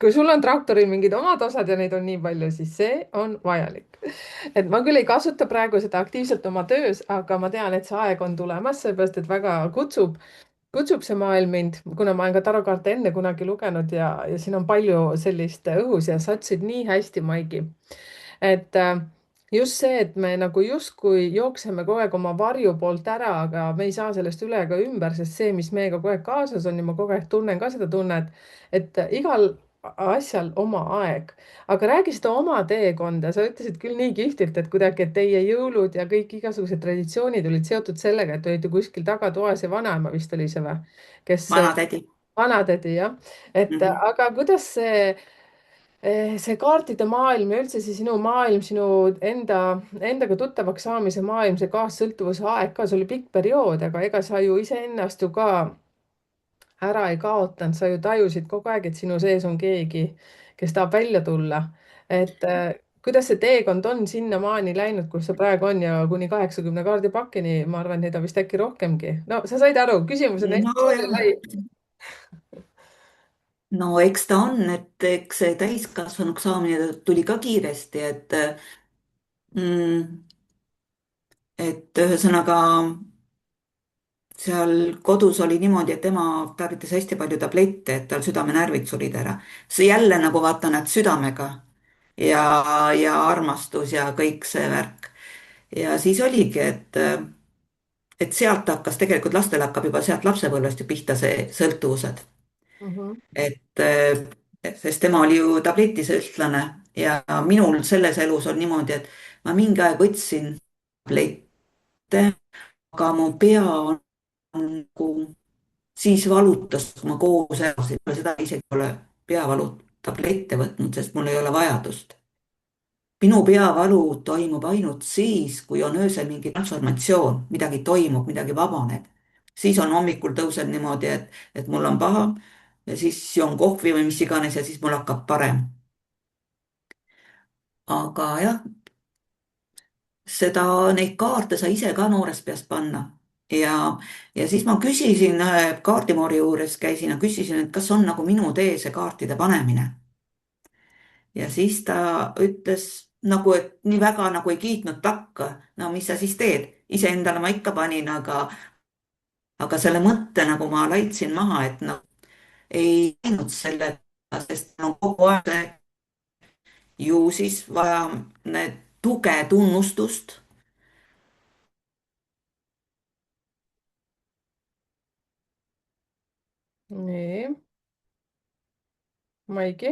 kui sul on traktoril mingid omad osad ja neid on nii palju, siis see on vajalik. et ma küll ei kasuta praegu seda aktiivselt oma töös, aga ma tean, et see aeg on tulemas, seepärast et väga kutsub see maailm mind, kuna ma olen ka tarokaarte enne kunagi lugenud ja siin on palju sellist õhus ja sa ütlesid nii hästi, Maigi, et just see, et me nagu justkui jookseme kogu aeg oma varju poolt ära, aga me ei saa sellest üle ega ümber, sest see, mis meiega kogu aeg kaasas on ja ma kogu aeg tunnen ka seda tunnet, et igal asjal oma aeg, aga räägi seda oma teekonda, sa ütlesid küll nii kihvtilt, et kuidagi, et teie jõulud ja kõik igasugused traditsioonid olid seotud sellega, et olite kuskil tagatoas ja vanaema vist oli see või, kes, Vanatädi. vanatädi jah, et Mhm. aga kuidas see kaartide maailm ja üldse see sinu maailm, sinu endaga tuttavaks saamise maailm, see kaassõltuvuse aeg ka, see oli pikk periood, aga ega sa ju iseennast ju ka ära ei kaotanud, sa ju tajusid kogu aeg, et sinu sees on keegi, kes tahab välja tulla. et kuidas see teekond on sinnamaani läinud, kus see praegu on ja kuni 80 kaardipakini, ma arvan, neid on vist äkki rohkemgi. no sa said aru, küsimus on hästi suur ja lai. Nojah, no eks ta on, et eks see täiskasvanuks saamine tuli ka kiiresti, mm, et ühesõnaga seal kodus oli niimoodi, et ema tarvitas hästi palju tablette, et tal südamenärvid sulid ära. see jälle nagu vaata, näed südamega ja armastus ja kõik see värk. ja siis oligi, et sealt hakkas tegelikult, lastel hakkab juba sealt lapsepõlvest ju pihta see sõltuvused. Mhm, Sest tema oli ju tabletisõltlane ja minul selles elus on niimoodi, et ma mingi aeg võtsin tablette, aga mu pea on nagu siis valutas, kui ma koos elasin, seda isegi pole. peavalutablette võtnud, sest mul ei ole vajadust. minu peavalu toimub ainult siis, kui on öösel mingi transformatsioon, midagi toimub, midagi vabaneb. siis on hommikul tõuseb niimoodi, et mul on paha ja siis joon kohvi või mis iganes ja siis mul hakkab parem. aga jah, neid kaarte sa ise ka noorest peast panna. ja, ja siis ma küsisin kaardimoori juures käisin ja küsisin, et kas on nagu minu tee see kaartide panemine. Ja siis ta ütles nagu, et nii väga nagu ei kiitnud takka. No mis sa siis teed? Iseendale ma ikka panin, aga selle mõtte nagu ma laitsin maha, et no ei teinud selle, sest no kogu aeg ju siis vaja need tuge, tunnustust. nii, Maiki.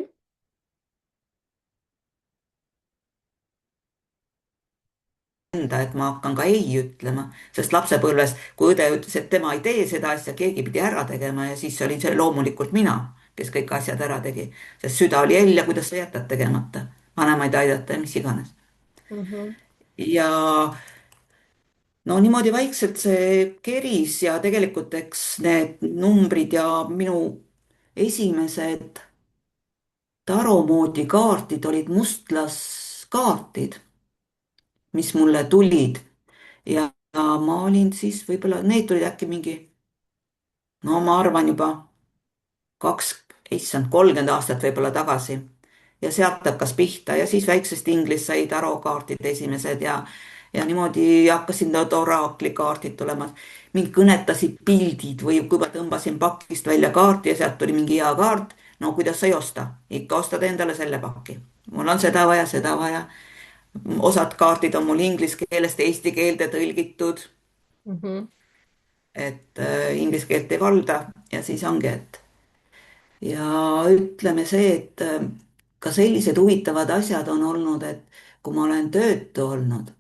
Enda, et ma hakkan ka ei ütlema, sest lapsepõlves, kui õde ütles, et tema ei tee seda asja, keegi pidi ära tegema ja siis olin see loomulikult mina, kes kõik asjad ära tegi, sest süda oli hell ja kuidas sa jätad tegemata, vanemaid aidata ja mis iganes. Mhm. ja no niimoodi vaikselt see keris ja tegelikult eks need numbrid ja minu esimesed taromoodi kaardid olid mustlaskaardid, mis mulle tulid ja ma olin siis võib-olla, need tulid äkki mingi, no ma arvan juba kaks, issand, 30 aastat võib-olla tagasi. ja sealt hakkas pihta ja siis väiksest inglist said tarokaardid esimesed ja niimoodi hakkasid need oraakli tulema. mind kõnetasid pildid või kui ma tõmbasin pakist välja kaarti ja sealt tuli mingi hea kaart, no kuidas sa ei osta, ikka ostad endale selle paki. mul on seda vaja, seda vaja. osad kaardid on mul inglise keelest eesti keelde tõlgitud, Mhm. et inglise keelt ei valda ja siis ongi, et ja ütleme see, et ka sellised huvitavad asjad on olnud, et kui ma olen töötu olnud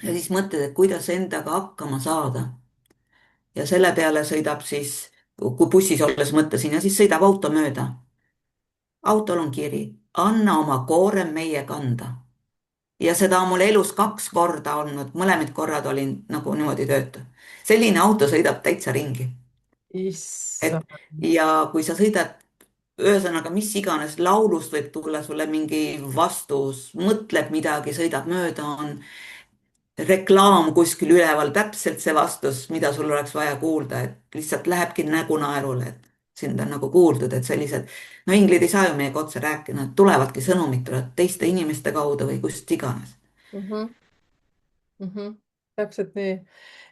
ja siis mõtled, et kuidas endaga hakkama saada ja selle peale sõidab siis, kui bussis olles mõtlesin ja siis sõidab auto mööda. autol on kiri, anna oma koorem meie kanda. ja seda on mul elus 2 korda olnud, mõlemad korrad olin nagu niimoodi töötu. selline auto sõidab täitsa ringi. Et Issand. ja kui sa sõidad, ühesõnaga mis iganes laulust võib tulla sulle mingi vastus, mõtled midagi, sõidad mööda, on reklaam kuskil üleval, täpselt see vastus, mida sul oleks vaja kuulda, et lihtsalt lähebki nägu naerule, et sind on nagu kuuldud, et sellised, no inglid ei saa ju meiega otse rääkida, nad tulevadki, sõnumid tulevad teiste inimeste kaudu või kust iganes. Mhm. Mhm. Täpselt nii.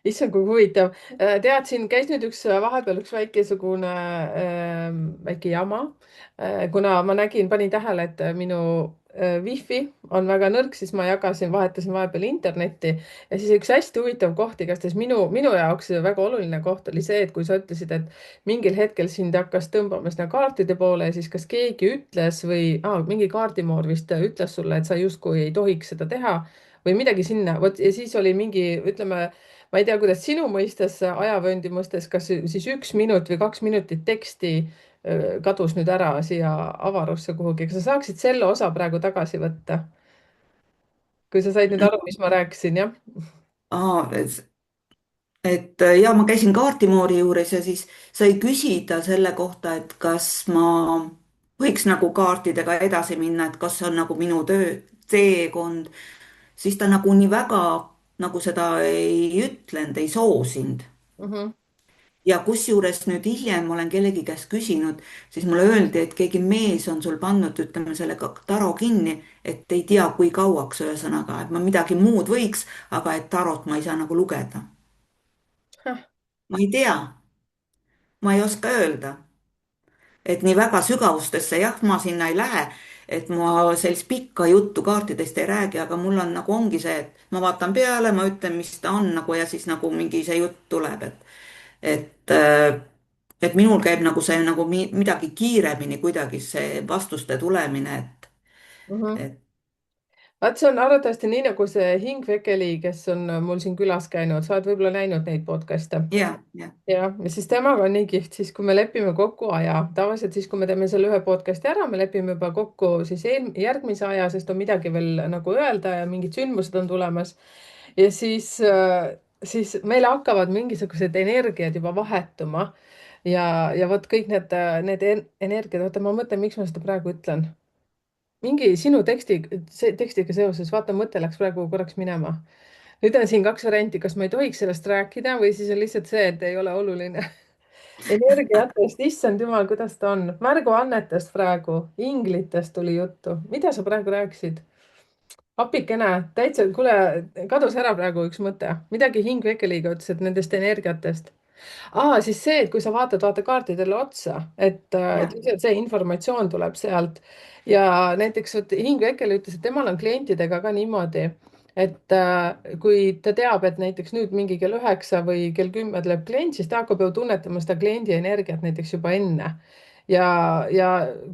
Issand, kui huvitav. Tead, siin käis nüüd vahepeal üks väikesugune väike jama, kuna ma nägin, panin tähele, et minu wifi on väga nõrk, siis ma vahetasin vahepeal internetti ja siis üks hästi huvitav koht, igastahes minu jaoks väga oluline koht oli see, et kui sa ütlesid, et mingil hetkel sind hakkas tõmbama sinna kaartide poole ja siis kas keegi ütles või mingi kaardimoor vist ütles sulle, et sa justkui ei tohiks seda teha või midagi sinna, vot ja siis oli mingi, ütleme, ma ei tea, kuidas sinu mõistes, ajavööndi mõistes, kas siis 1 minut või 2 minutit teksti kadus nüüd ära siia avarusse kuhugi, kas sa saaksid selle osa praegu tagasi võtta? Kui sa said nüüd aru, mis ma rääkisin, jah? Aa, et ja ma käisin kaardimoori juures ja siis sai küsida selle kohta, et kas ma võiks nagu kaartidega edasi minna, et kas see on nagu minu töö, teekond, siis ta nagu nii väga nagu seda ei ütlenud, ei soosinud. Mhm. ja kusjuures nüüd hiljem ma olen kellegi käest küsinud, siis mulle öeldi, et keegi mees on sul pannud, ütleme, selle taro kinni, et ei tea, kui kauaks, ühesõnaga, et ma midagi muud võiks, aga et tarot ma ei saa nagu lugeda. ma ei tea, ma ei oska öelda, et nii väga sügavustesse jah, ma sinna ei lähe, et ma sellist pikka juttu kaartidest ei räägi, aga mul on nagu ongi see, et ma vaatan peale, ma ütlen, mis ta on nagu ja siis nagu mingi see jutt tuleb, et, äh, et minul käib nagu see nagu midagi kiiremini kuidagi see vastuste tulemine, Mhm. et vaat see on arvatavasti nii nagu see Hing Vekeli, kes on mul siin külas käinud, sa oled võib-olla näinud neid podcast'e. ja, ja, jah, ja siis temaga on nii kihvt, siis kui me lepime kokku aja, tavaliselt siis, kui me teeme selle ühe podcast'i ära, me lepime juba kokku siis järgmise aja, sest on midagi veel nagu öelda ja mingid sündmused on tulemas. Ja siis meil hakkavad mingisugused energiad juba vahetuma ja vot kõik need energiad, oota, ma mõtlen, miks ma seda praegu ütlen. Mingi sinu tekstiga seoses, vaata, mõte läks praegu korraks minema. Nüüd on siin kaks varianti, kas ma ei tohiks sellest rääkida või siis on lihtsalt see, et ei ole oluline. Energiatest, issand jumal, kuidas ta on. Märguannetest praegu, inglitest tuli juttu. Mida sa praegu rääkisid? Appikene, täitsa, kuule, kadus ära praegu üks mõte. Midagi Hing Vekeliga ütles, et nendest energiatest. Siis see, et kui sa vaata kaartidele otsa, et ja, lihtsalt see informatsioon tuleb sealt ja näiteks vot Hing Vekel ütles, et temal on klientidega ka niimoodi, et kui ta teab, et näiteks nüüd mingi kell 9 või kell 10 tuleb klient, siis ta hakkab ju tunnetama seda kliendi energiat näiteks juba enne. Ja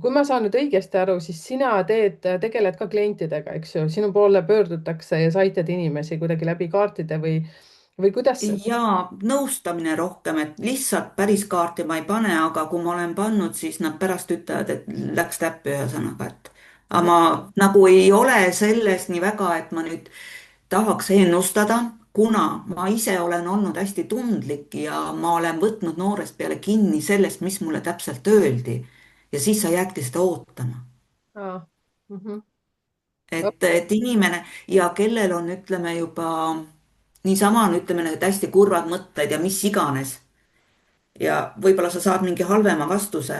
kui ma saan nüüd õigesti aru, siis sina tegeled ka klientidega, eks ju, sinu poole pöördutakse ja sa aitad inimesi kuidagi läbi kaartide või kuidas? ja nõustamine rohkem, et lihtsalt päris kaarti ma ei pane, aga kui ma olen pannud, siis nad pärast ütlevad, et läks täppi, ühesõnaga, et aga Mhm. ma nagu ei ole selles nii väga, et ma nüüd tahaks ennustada, kuna ma ise olen olnud hästi tundlik ja ma olen võtnud noorest peale kinni sellest, mis mulle täpselt öeldi. Ja siis sa jäädki seda ootama. Aa, mhm. Et inimene ja kellel on, ütleme juba niisama on, ütleme need hästi kurvad mõtted ja mis iganes. Ja võib-olla sa saad mingi halvema vastuse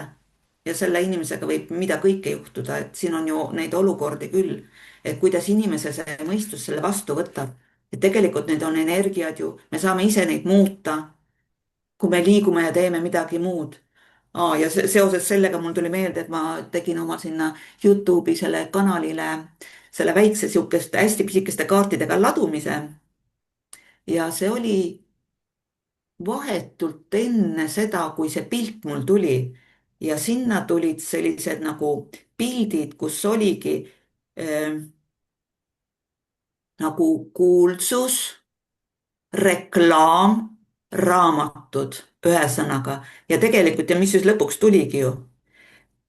ja selle inimesega võib mida kõike juhtuda, et siin on ju neid olukordi küll, et kuidas inimese see mõistus selle vastu võtab. Et tegelikult need on energiad ju, me saame ise neid muuta, kui me liigume ja teeme midagi muud. Ja seoses sellega mul tuli meelde, et ma tegin oma sinna Youtube'i selle kanalile selle väikse sihukeste hästi pisikeste kaartidega ladumise. Ja see oli vahetult enne seda, kui see pilt mul tuli ja sinna tulid sellised nagu pildid, kus oligi äh, nagu kuulsus, reklaam, raamatud, ühesõnaga. Ja tegelikult ja mis siis lõpuks tuligi ju.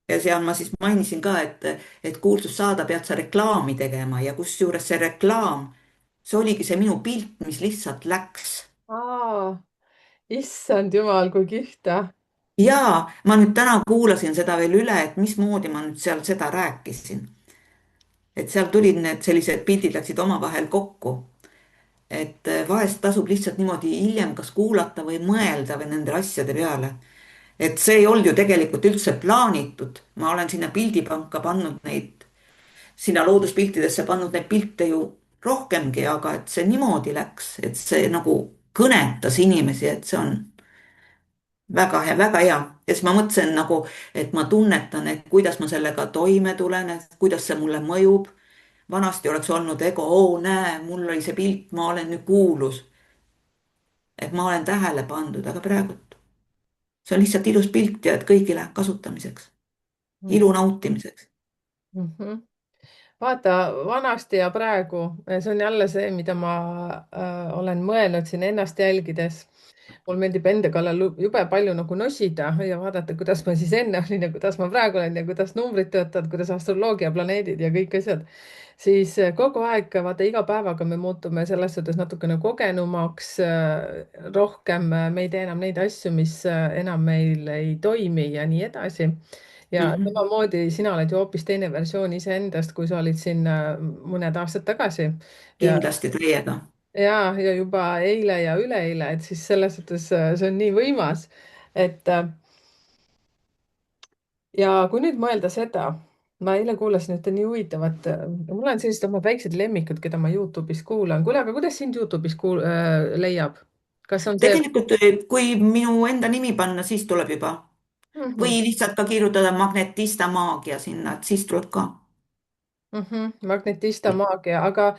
Ja seal ma siis mainisin ka, et kuulsust saada, pead sa reklaami tegema ja kusjuures see reklaam, see oligi see minu pilt, mis lihtsalt läks. Aa, issand jumal, kui kihvt. Jaa, ma nüüd täna kuulasin seda veel üle, et mismoodi ma nüüd seal seda rääkisin. Et seal tulid need sellised pildid läksid omavahel kokku. Et vahest tasub lihtsalt niimoodi hiljem kas kuulata või mõelda või nende asjade peale. Et see ei olnud ju tegelikult üldse plaanitud. Ma olen sinna pildipanka pannud neid, sinna looduspiltidesse pannud neid pilte ju rohkemgi, aga et see niimoodi läks, et see nagu kõnetas inimesi, et see on väga hea, väga hea. Ja siis ma mõtlesin nagu, et ma tunnetan, et kuidas ma sellega toime tulen, et kuidas see mulle mõjub. Vanasti oleks olnud ego, oo näe, mul oli see pilt, ma olen nüüd kuulus. Et ma olen tähele pandud, aga praegu see on lihtsalt ilus pilt ja et kõigile kasutamiseks, ilu nautimiseks. Mhm. vaata, vanasti ja praegu, see on jälle see, mida ma olen mõelnud siin ennast jälgides. Mul meeldib enda kallal jube palju nagu nosida ja vaadata, kuidas ma siis enne olin ja kuidas ma praegu olen ja kuidas numbrid töötavad, kuidas astroloogia, planeedid ja kõik asjad. Siis kogu aeg, vaata, iga päevaga me muutume selles suhtes natukene kogenumaks, rohkem me ei tee enam neid asju, mis enam meil ei toimi ja nii edasi. Ja Mhm. samamoodi sina oled ju hoopis teine versioon iseendast, kui sa olid siin mõned aastad tagasi. ja, Kindlasti täiega. ja juba eile ja üleeile, et siis selles suhtes see on nii võimas, et ja kui nüüd mõelda seda, ma eile kuulasin ühte nii huvitavat, mul on sellised omad väiksed lemmikud, keda ma Youtube'is kuulan. kuule, aga kuidas sind Youtube'is leiab? kas on see Tegelikult, kui minu enda nimi panna, siis tuleb juba mm? või lihtsalt ka kirjutada Magnetista maagia sinna, et siis tuleb ka. Magnetista maagia, aga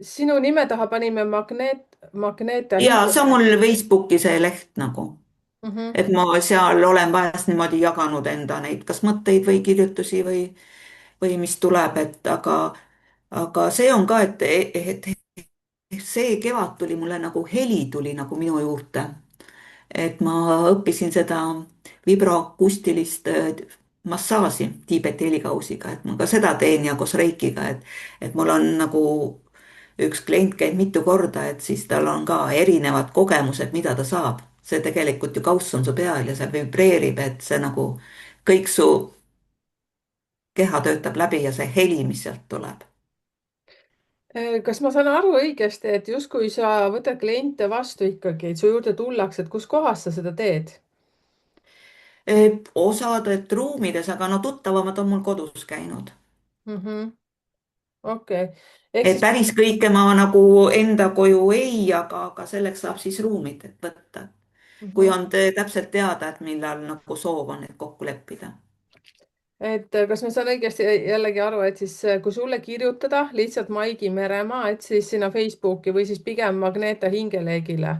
sinu nime taha panime Magneta Ja see on hinge. mul Facebooki see leht nagu, Mhm. et ma seal olen vahest niimoodi jaganud enda neid, kas mõtteid või kirjutusi või mis tuleb, et aga aga see on ka, et see kevad tuli mulle nagu heli tuli nagu minu juurde. Et ma õppisin seda vibroakustilist massaaži Tiibeti helikausiga, et ma ka seda teen ja koos Reikiga, et mul on nagu üks klient käib mitu korda, et siis tal on ka erinevad kogemused, mida ta saab. see tegelikult ju kauss on su peal ja see vibreerib, et see nagu kõik su keha töötab läbi ja see heli, mis sealt tuleb. Kas ma saan aru õigesti, et justkui sa võtad kliente vastu ikkagi, et su juurde tullakse, et kus kohas sa seda teed? Osades ruumides, aga no tuttavamad on mul kodus käinud. Mhm. Okei, ehk Et siis päris kõike ma nagu enda koju ei, aga selleks saab siis ruumid võtta. kui mhm. on täpselt teada, et millal nagu soov on, et kokku leppida. Et kas ma saan õigesti jällegi aru, et siis kui sulle kirjutada lihtsalt Maigi Meremaa, et siis sinna Facebooki või siis pigem Magneta hingelehekile,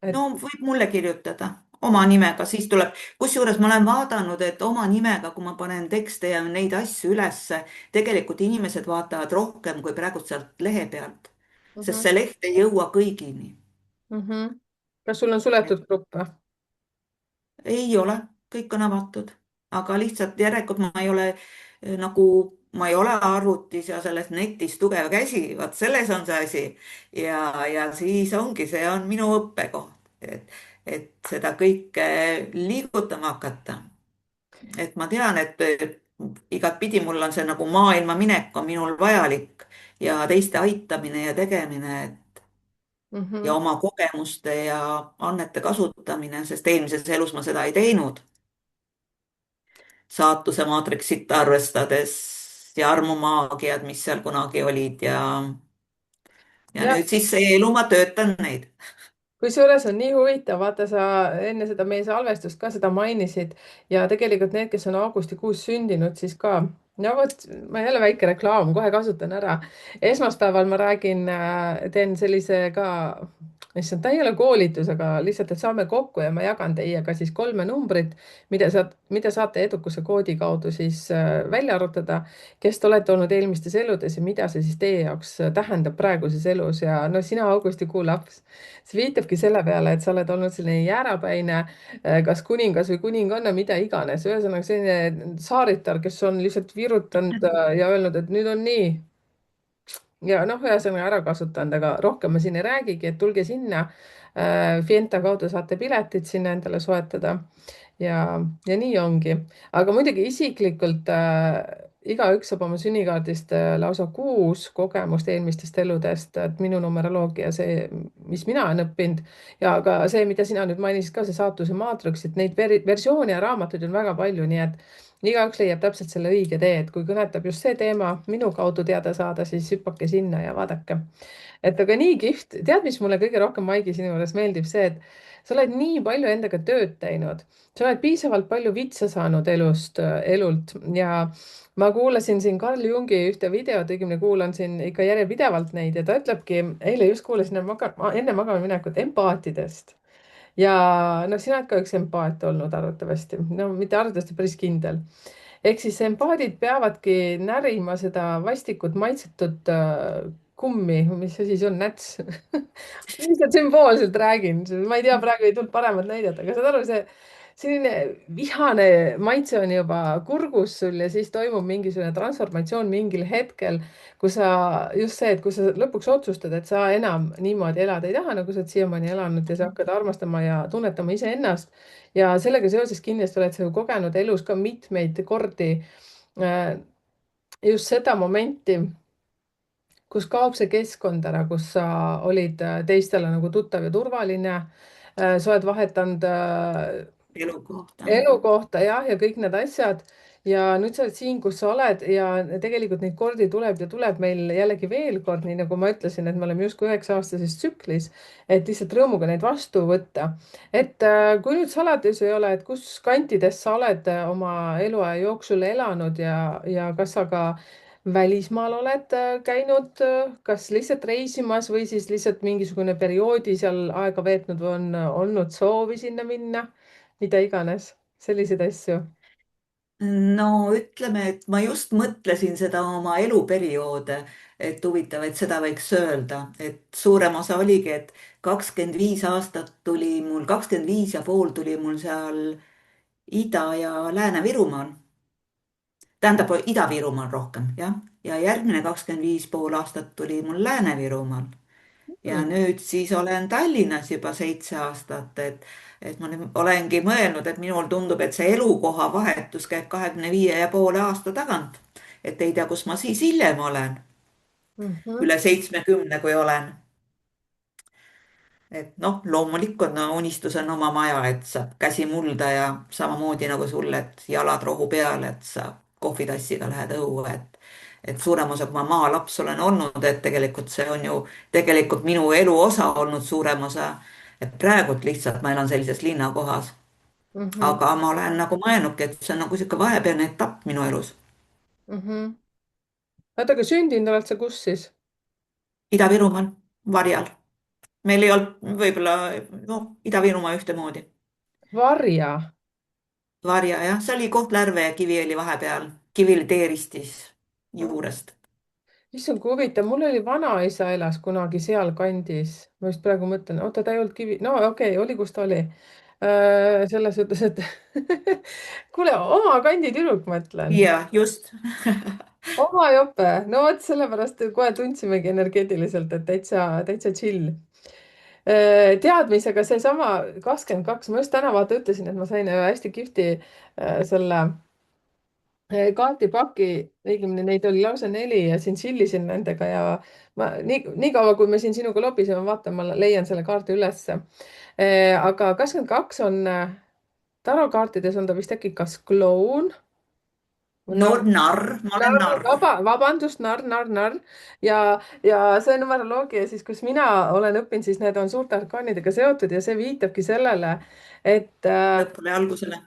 No et võib mulle kirjutada oma nimega, siis tuleb, kusjuures ma olen vaadanud, et oma nimega, kui ma panen tekste ja neid asju ülesse, tegelikult inimesed vaatavad rohkem kui praegu sealt lehe pealt, sest mhm, see leht ei jõua kõigini. mhm. Kas sul on suletud grupp või? Ei ole, kõik on avatud, aga lihtsalt järelikult ma ei ole nagu, ma ei ole arvutis ja selles netis tugev käsi, vot selles on see asi. ja siis ongi, see on minu õppekoht, et seda kõike liigutama hakata. Et ma tean, et igatpidi mul on see nagu maailma minek on minul vajalik ja teiste aitamine ja tegemine, ja Mhm. oma kogemuste ja annete kasutamine, sest eelmises elus ma seda ei teinud saatuse maatriksit arvestades ja armumaagiad, mis seal kunagi olid ja Ja nüüd siis see elu ma töötan neid. kusjuures on nii huvitav, vaata sa enne seda meie salvestust ka seda mainisid ja tegelikult need, kes on augustikuus sündinud, siis ka, no vot, ma jälle väike reklaam, kohe kasutan ära. Esmaspäeval ma räägin, teen sellise ka, issand, ta ei ole koolitus, aga lihtsalt, et saame kokku ja ma jagan teiega siis 3 numbrit, mida saate edukuse koodi kaudu siis välja arvutada, kes te olete olnud eelmistes eludes ja mida see siis teie jaoks tähendab praeguses elus ja no sina augustikuu laps, see viitabki selle peale, et sa oled olnud selline jäärapäine, kas kuningas või kuninganna, mida iganes, ühesõnaga selline saaritar, kes on lihtsalt virutanud ja öelnud, et nüüd on nii ja noh, ühesõnaga ära kasutanud, aga rohkem ma siin ei räägigi, et tulge sinna. Fienta kaudu saate piletid sinna endale soetada ja nii ongi. aga muidugi isiklikult igaüks saab oma sünnikaardist lausa 6 kogemust eelmistest eludest, et minu numeroloogia, see, mis mina olen õppinud ja ka see, mida sina nüüd mainisid ka, see saatuse maatriks, et neid versioone ja raamatuid on väga palju, nii et igaüks leiab täpselt selle õige tee, et kui kõnetab just see teema minu kaudu teada saada, siis hüppake sinna ja vaadake. et aga nii kihvt, tead, mis mulle kõige rohkem, Maigi, sinu juures meeldib see, et sa oled nii palju endaga tööd teinud, sa oled piisavalt palju vitsa saanud elult ja ma kuulasin siin Carl Jungi ühte videot, õigemini kuulan siin ikka järjepidevalt neid ja ta ütlebki, eile just kuulasin enne magama minekut empaatidest ja noh, sina oled ka üks empaat olnud arvatavasti, no mitte arvatavasti, päris kindel. ehk siis empaadid peavadki närima seda vastikut maitsetud kummi, mis asi see on, näts lihtsalt sümboolselt räägin, ma ei tea, praegu ei tulnud paremat näidet, aga saad aru, see selline vihane maitse on juba kurgus sul ja siis toimub mingisugune transformatsioon mingil hetkel, kus sa just see, et kui sa lõpuks otsustad, et sa enam niimoodi elada ei taha, nagu sa oled siiamaani elanud ja sa hakkad armastama ja tunnetama iseennast. ja sellega seoses kindlasti oled sa ju kogenud elus ka mitmeid kordi äh, just seda momenti, kus kaob see keskkond ära, kus sa olid teistele nagu tuttav ja turvaline. Sa oled vahetanud elukohta. elukohta jah, ja kõik need asjad. ja nüüd sa oled siin, kus sa oled ja tegelikult neid kordi tuleb ja tuleb meil jällegi veel kord, nii nagu ma ütlesin, et me oleme justkui 9-aastases tsüklis, et lihtsalt rõõmuga neid vastu võtta. et kui nüüd saladus ei ole, et kus kantides sa oled oma eluaja jooksul elanud ja kas sa ka välismaal oled käinud, kas lihtsalt reisimas või siis lihtsalt mingisugune perioodi seal aega veetnud või on olnud soovi sinna minna, mida iganes selliseid asju. no ütleme, et ma just mõtlesin seda oma eluperioode, et huvitav, et seda võiks öelda, et suurem osa oligi, et 25 aastat tuli mul, 25 ja pool tuli mul seal Ida- ja Lääne-Virumaal. Tähendab, Ida-Virumaal rohkem, jah. Ja järgmine 25 pool aastat tuli mul Lääne-Virumaal. Ja Mm. nüüd siis olen Tallinnas juba 7 aastat, et ma nüüd olengi mõelnud, et minul tundub, et see elukoha vahetus käib 25 ja poole aasta tagant. Et ei tea, kus ma siis hiljem olen, Mhm. üle 70, kui olen. Et noh, loomulikult no, unistus on oma maja, et saab käsi mulda ja samamoodi nagu sul, et jalad rohu peal, et sa kohvitassiga lähed õue, et suurem osa, kui ma maalaps olen olnud, et tegelikult see on ju tegelikult minu elu osa olnud suurem osa. et praegult lihtsalt ma elan sellises linnakohas, Mhm. aga ma olen nagu mõelnudki, et see on nagu sihuke vahepealne etapp minu elus. Mhm. oota, aga sündinud oled sa kus siis? Ida-Virumaal, Varjal. meil ei olnud võib-olla, noh, Ida-Virumaa ühtemoodi. Varja. Varja jah, see oli Kohtla-Järve ja Kiviõli vahepeal, Kiviõli teeristis juurest. issand, kui huvitav, mul oli vanaisa elas kunagi sealkandis. ma just praegu mõtlen, oota, ta ei olnud Kivi, no okei okay,, oli kus ta oli. Selles suhtes, et kuule, oma kandi tüdruk, ma ütlen. ja just. oma jope, no vot sellepärast kohe tundsimegi energeetiliselt, et täitsa, täitsa chill. Teadmisega seesama 22, ma just täna vaata ütlesin, et ma sain ühe hästi kihvti selle kaardipaki, õigemini neid oli lausa 4 ja siin tšillisin nendega ja ma nii kaua, kui me siin sinuga lobiseme, vaata, ma leian selle kaardi ülesse. Aga 22 on tarokaartides on ta vist äkki kas kloun või no narr, narr, ma olen narr. vabandust, narr ja see numeroloogia siis, kus mina olen õppinud, siis need on suurte arkaanidega seotud ja see viitabki sellele, et lõpule ja algusele.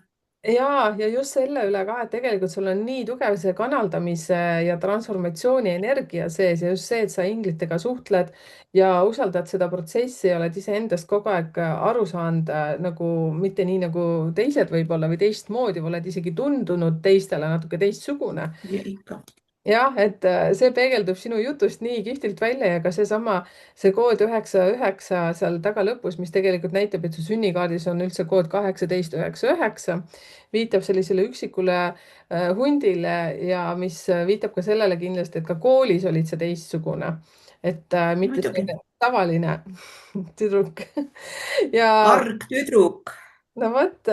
ja just selle üle ka, et tegelikult sul on nii tugev see kanaldamise ja transformatsiooni energia sees ja just see, et sa inglitega suhtled ja usaldad seda protsessi ja oled iseendast kogu aeg aru saanud nagu mitte nii nagu teised võib-olla või teistmoodi, oled isegi tundunud teistele natuke teistsugune. ja ikka. jah, et see peegeldub sinu jutust nii kihvtilt välja ja ka seesama, see kood 99 seal taga lõpus, mis tegelikult näitab, et su sünnikaardis on üldse kood 1899, viitab sellisele üksikule hundile ja mis viitab ka sellele kindlasti, et ka koolis olid sa teistsugune. et mitte muidugi. selline tavaline tüdruk ja argtüdruk. no vot,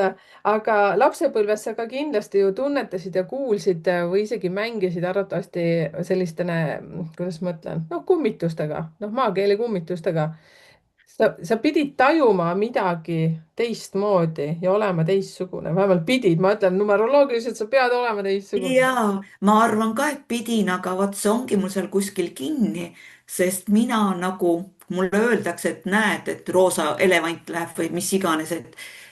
aga lapsepõlves sa ka kindlasti ju tunnetasid ja kuulsid või isegi mängisid arvatavasti sellistene, kuidas ma ütlen, noh, kummitustega, noh, maakeeli kummitustega. sa pidid tajuma midagi teistmoodi ja olema teistsugune, vähemalt pidid, ma ütlen numeroloogiliselt, sa pead olema teistsugune. jaa, ma arvan ka, et pidin, aga vot see ongi mul seal kuskil kinni, sest mina nagu, mulle öeldakse, et näed, et roosa elevant läheb või mis iganes,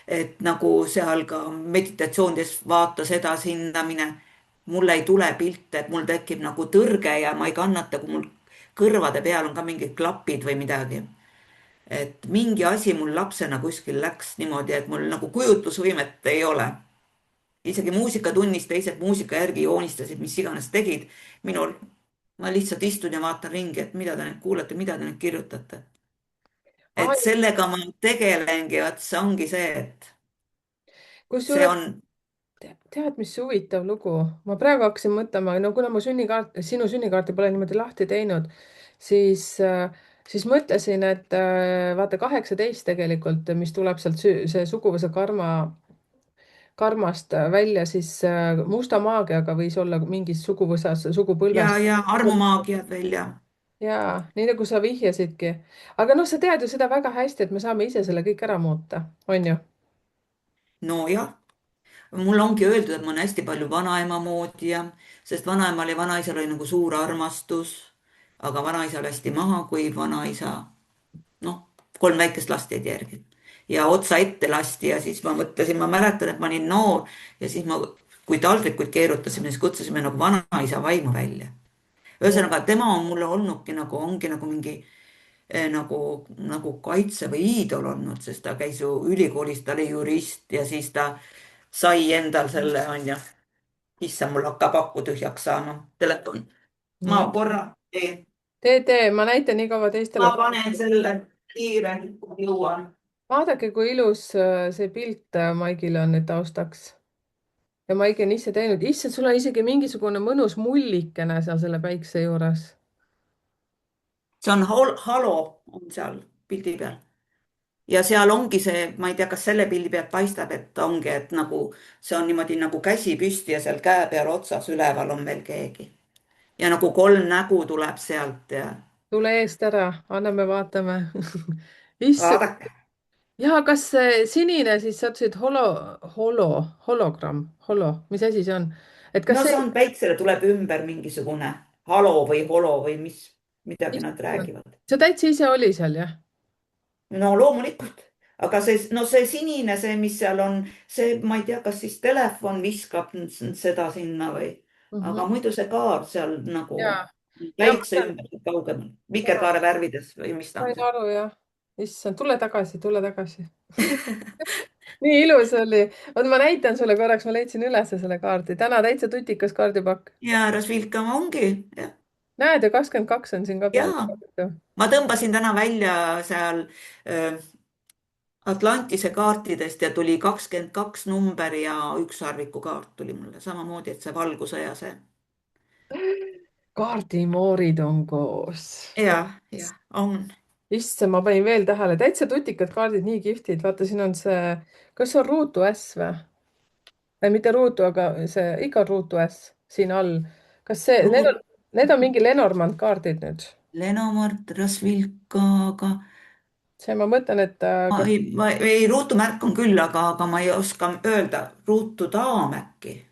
et nagu seal ka meditatsioonides vaata seda-sinna mine. mul ei tule pilte, et mul tekib nagu tõrge ja ma ei kannata, kui mul kõrvade peal on ka mingid klapid või midagi. et mingi asi mul lapsena kuskil läks niimoodi, et mul nagu kujutlusvõimet ei ole. Isegi muusikatunnis teised muusika järgi joonistasid, mis iganes tegid. minul, ma lihtsalt istun ja vaatan ringi, et mida te nüüd kuulete, mida te nüüd kirjutate. et Ai, sellega ma tegelengi, vot see ongi see, et see kusjuures on. tead, mis huvitav lugu, ma praegu hakkasin mõtlema, no kuna ma sinu sünnikaarti pole niimoodi lahti teinud, siis siis mõtlesin, et vaata 18 tegelikult, mis tuleb sealt see suguvõsa karmast välja, siis musta maagiaga võis olla mingis suguvõsas, sugupõlves. ja armumaagiad veel ja. ja nii nagu sa vihjasidki, aga noh, sa tead ju seda väga hästi, et me saame ise selle kõik ära muuta, on ju? nojah, mul ongi öeldud, et ma olen hästi palju vanaema moodi ja, sest vanaemal ja vanaisal oli nagu suur armastus. aga vanaisa lasti maha, kui vanaisa, noh, 3 väikest last jäid järgi ja otsa ette lasti ja siis ma mõtlesin, ma mäletan, et ma olin noor ja siis ma, kui taldrikuid keerutasime, siis kutsusime nagu vanaisa vaimu välja. ühesõnaga, tema on mulle olnudki nagu, ongi nagu mingi nagu kaitse või iidol olnud, sest ta käis ju ülikoolis, ta oli jurist ja siis ta sai endal selle, onju. issand, mul hakkab aku tühjaks saama, telefon. no ma korra teen, tee, ma näitan nii kaua teistele. ma panen selle kiire, kui jõuan. vaadake, kui ilus see pilt Maigil on nüüd taustaks. ja Maigi on ise teinud, issand, sul on isegi mingisugune mõnus mullikene seal selle päikse juures. see on halo on seal pildi peal ja seal ongi see, ma ei tea, kas selle pildi pealt paistab, et ongi, et nagu see on niimoodi nagu käsi püsti ja seal käe peal otsas üleval on veel keegi ja nagu kolm nägu tuleb sealt ja tule eest ära, anname vaatame issand. vaadake. ja kas see sinine siis sa ütlesid hologramm, mis asi see on? et kas No see? see on päiksele tuleb ümber mingisugune halo või holo või mis, midagi nad räägivad. see täitsa ise oli seal, jah? No loomulikult, aga see, no see sinine, see, mis seal on, see, ma ei tea, kas siis telefon viskab seda sinna või, Mhm. aga muidu see kaar seal nagu ja, ja ma päikse ümber kaugemal, ja, vikerkaare värvides või mis ta on sain seal. aru, jah. issand, tule tagasi, tule tagasi. nii ilus oli. oota, ma näitan sulle korraks, ma leidsin ülesse selle kaardi. täna täitsa tutikas kaardipakk. ja härra Švilkama ongi, jah. näed, ja 22 on siin ka peal. Ja ma tõmbasin täna välja seal Atlantise kaartidest ja tuli 22 number ja ükssarviku kaart tuli mulle samamoodi, et see valgussõja see. kaardimoorid on koos. Ja on. issand, ma panin veel tähele, täitsa tutikad kaardid, nii kihvtid. vaata, siin on see, kas see on ruutu S või? Mitte ruutu, aga see ikka on ruutu S siin all. kas see, Ruut, need on mingi Lenormand kaardid nüüd? Lenomord, Rasvilkaga. see, ma mõtlen, et kas Ma ei, ruutumärk on küll, aga ma ei oska öelda. ruutudaam äkki.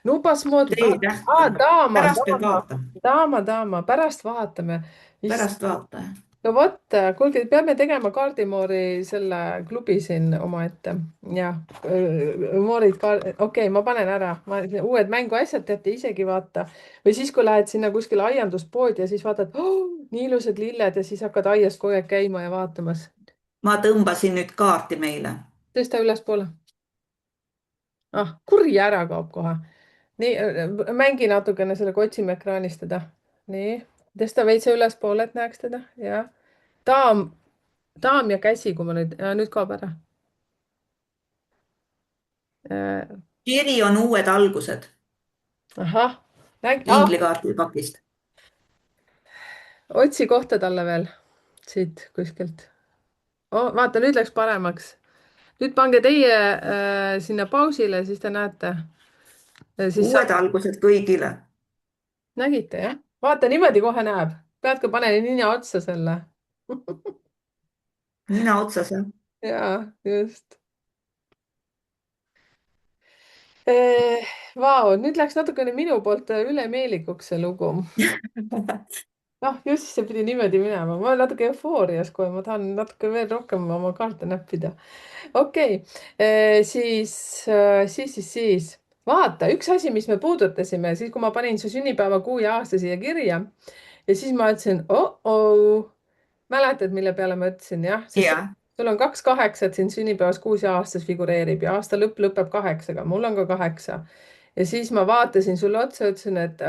Nubas mood, D-täht on. daama, pärast peab vaatama. daama, pärast vaatame. Pärast vaata. no vot, kuulge, peame tegema kaardimoori selle klubi siin omaette. jah, moorid ka, okei, ma panen ära, uued mänguasjad teate isegi vaata. või siis, kui lähed sinna kuskile aianduspoodi ja siis vaatad oh,, nii ilusad lilled ja siis hakkad aias kogu aeg käima ja vaatamas. Ma tõmbasin nüüd kaarti meile. tõsta ülespoole. ah, kuri ära kaob kohe. nii, mängi natukene sellega, otsime ekraanist teda. nii, tõsta veitsa ülespoole, et näeks teda ja daam, daam ja käsi, kui ma nüüd kaob ära. kiri on uued algused ahah, inglikaardi pakist. otsi kohta talle veel siit kuskilt oh,. vaata, nüüd läks paremaks. nüüd pange teie sinna pausile, siis te näete. siis uued algused kõigile. nägite, jah? vaata, niimoodi kohe näeb. pead ka panema nina otsa selle. nina otsas, jah. ja just. Vau, nüüd läks natukene minu poolt ülemeelikuks see lugu. noh, just see pidi niimoodi minema, ma olen natuke eufoorias kohe, ma tahan natuke veel rohkem oma kaarte näppida. okei, siis vaata, üks asi, mis me puudutasime siis, kui ma panin su sünnipäeva kuu ja aasta siia kirja ja siis ma ütlesin oh-oh. mäletad, mille peale ma ütlesin, jah, sest ja, sul on 2 8 siin sünnipäevas, kuus ja aastas figureerib ja aasta lõpp lõpeb 8-ga, mul on ka 8. ja siis ma vaatasin sulle otsa, ütlesin, et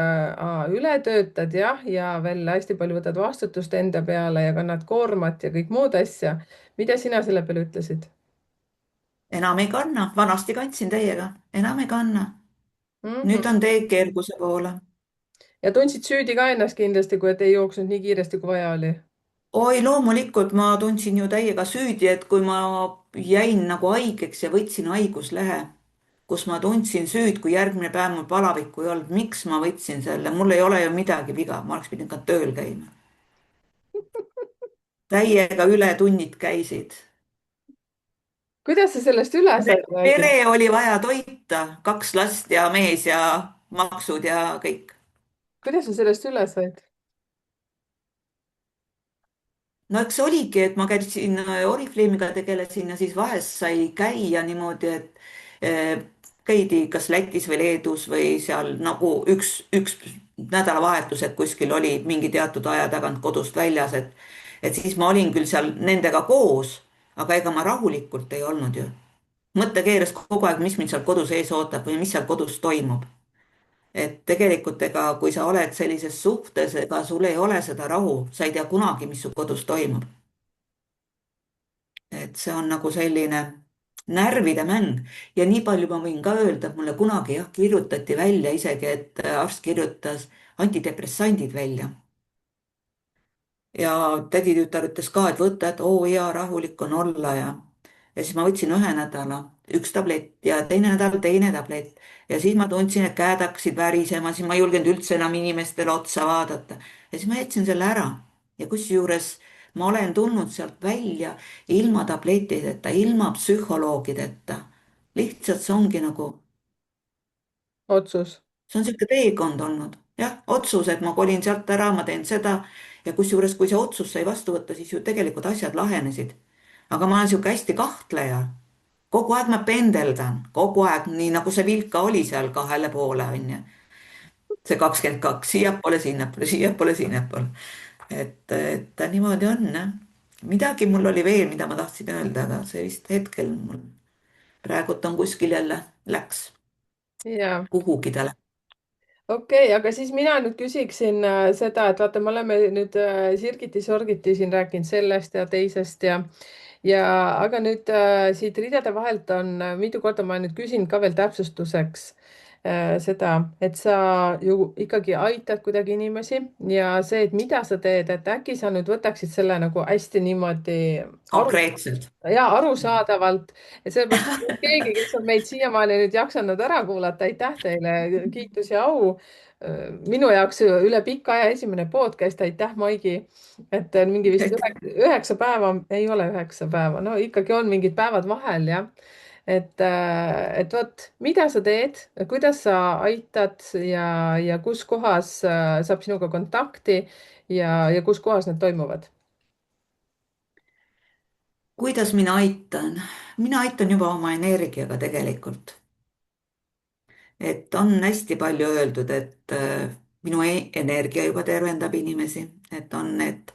üle töötad jah, ja veel hästi palju võtad vastutust enda peale ja kannad koormat ja kõik muud asja. mida sina selle peale ütlesid enam ei kanna, vanasti kandsin täiega, enam ei kanna. mm? nüüd on tee kerguse poole. ja tundsid süüdi ka ennast kindlasti, kui et ei jooksnud nii kiiresti, kui vaja oli? oi, loomulikult ma tundsin ju täiega süüdi, et kui ma jäin nagu haigeks ja võtsin haiguslehe, kus ma tundsin süüd, kui järgmine päev mul palavikku ei olnud, miks ma võtsin selle, mul ei ole ju midagi viga, ma oleks pidanud ka tööl käima. täiega ületunnid käisid. kuidas sa sellest üle said, Maigi? pere oli vaja toita, 2 last ja mees ja maksud ja kõik. kuidas sa sellest üle said? No eks see oligi, et ma käisin Oriflamega tegelesin ja siis vahest sai käia niimoodi, et käidi kas Lätis või Leedus või seal nagu üks nädalavahetus, et kuskil oli mingi teatud aja tagant kodust väljas, et siis ma olin küll seal nendega koos, aga ega ma rahulikult ei olnud ju. mõte keeras kogu aeg, mis mind seal kodus ees ootab või mis seal kodus toimub. et tegelikult ega kui sa oled sellises suhtes, ega sul ei ole seda rahu, sa ei tea kunagi, mis su kodus toimub. et see on nagu selline närvide mäng ja nii palju ma võin ka öelda, et mulle kunagi jah, kirjutati välja isegi, et arst kirjutas antidepressandid välja ja täditütar ütles ka, et võta, et oo jaa, rahulik on olla ja siis ma võtsin ühe nädala üks tablett ja teine nädal teine tablett ja siis ma tundsin, et käed hakkasid värisema, siis ma ei julgenud üldse enam inimestele otsa vaadata ja siis ma jätsin selle ära ja kusjuures ma olen tulnud sealt välja ilma tablettideta, ilma psühholoogideta. lihtsalt see ongi nagu Otsus. see on niisugune teekond olnud, jah, otsus, et ma kolin sealt ära, ma teen seda ja kusjuures, kui see otsus sai vastu võtta, siis ju tegelikult asjad lahenesid. aga ma olen niisugune hästi kahtleja. kogu aeg ma pendeldan, kogu aeg, nii nagu see Vilka oli seal kahele poole, onju. see 22, siiapoole, sinnapoole, siiapoole, sinnapoole. et ta niimoodi on, jah. midagi mul oli veel, mida ma tahtsin öelda, aga see vist hetkel mul praegult on kuskil jälle läks ja kuhugi ta läks. okei, aga siis mina nüüd küsiksin seda, et vaata, me oleme nüüd sirgiti-sorgiti siin rääkinud sellest ja teisest ja aga nüüd siit ridade vahelt on mitu korda ma nüüd küsin ka veel täpsustuseks seda, et sa ju ikkagi aitad kuidagi inimesi ja see, et mida sa teed, et äkki sa nüüd võtaksid selle nagu hästi niimoodi aru Konkreetselt. ja arusaadavalt ja sellepärast keegi, kes on meid siiamaani nüüd jaksanud ära kuulata, aitäh teile, kiitus ja au. minu jaoks üle pika aja esimene podcast, aitäh, Maigi. et mingi vist 9 päeva, ei ole 9 päeva, no ikkagi on mingid päevad vahel jah. et vot, mida sa teed, kuidas sa aitad ja kus kohas saab sinuga kontakti ja kus kohas need toimuvad? kuidas mina aitan? mina aitan juba oma energiaga tegelikult. et on hästi palju öeldud, et minu energia juba tervendab inimesi, et on need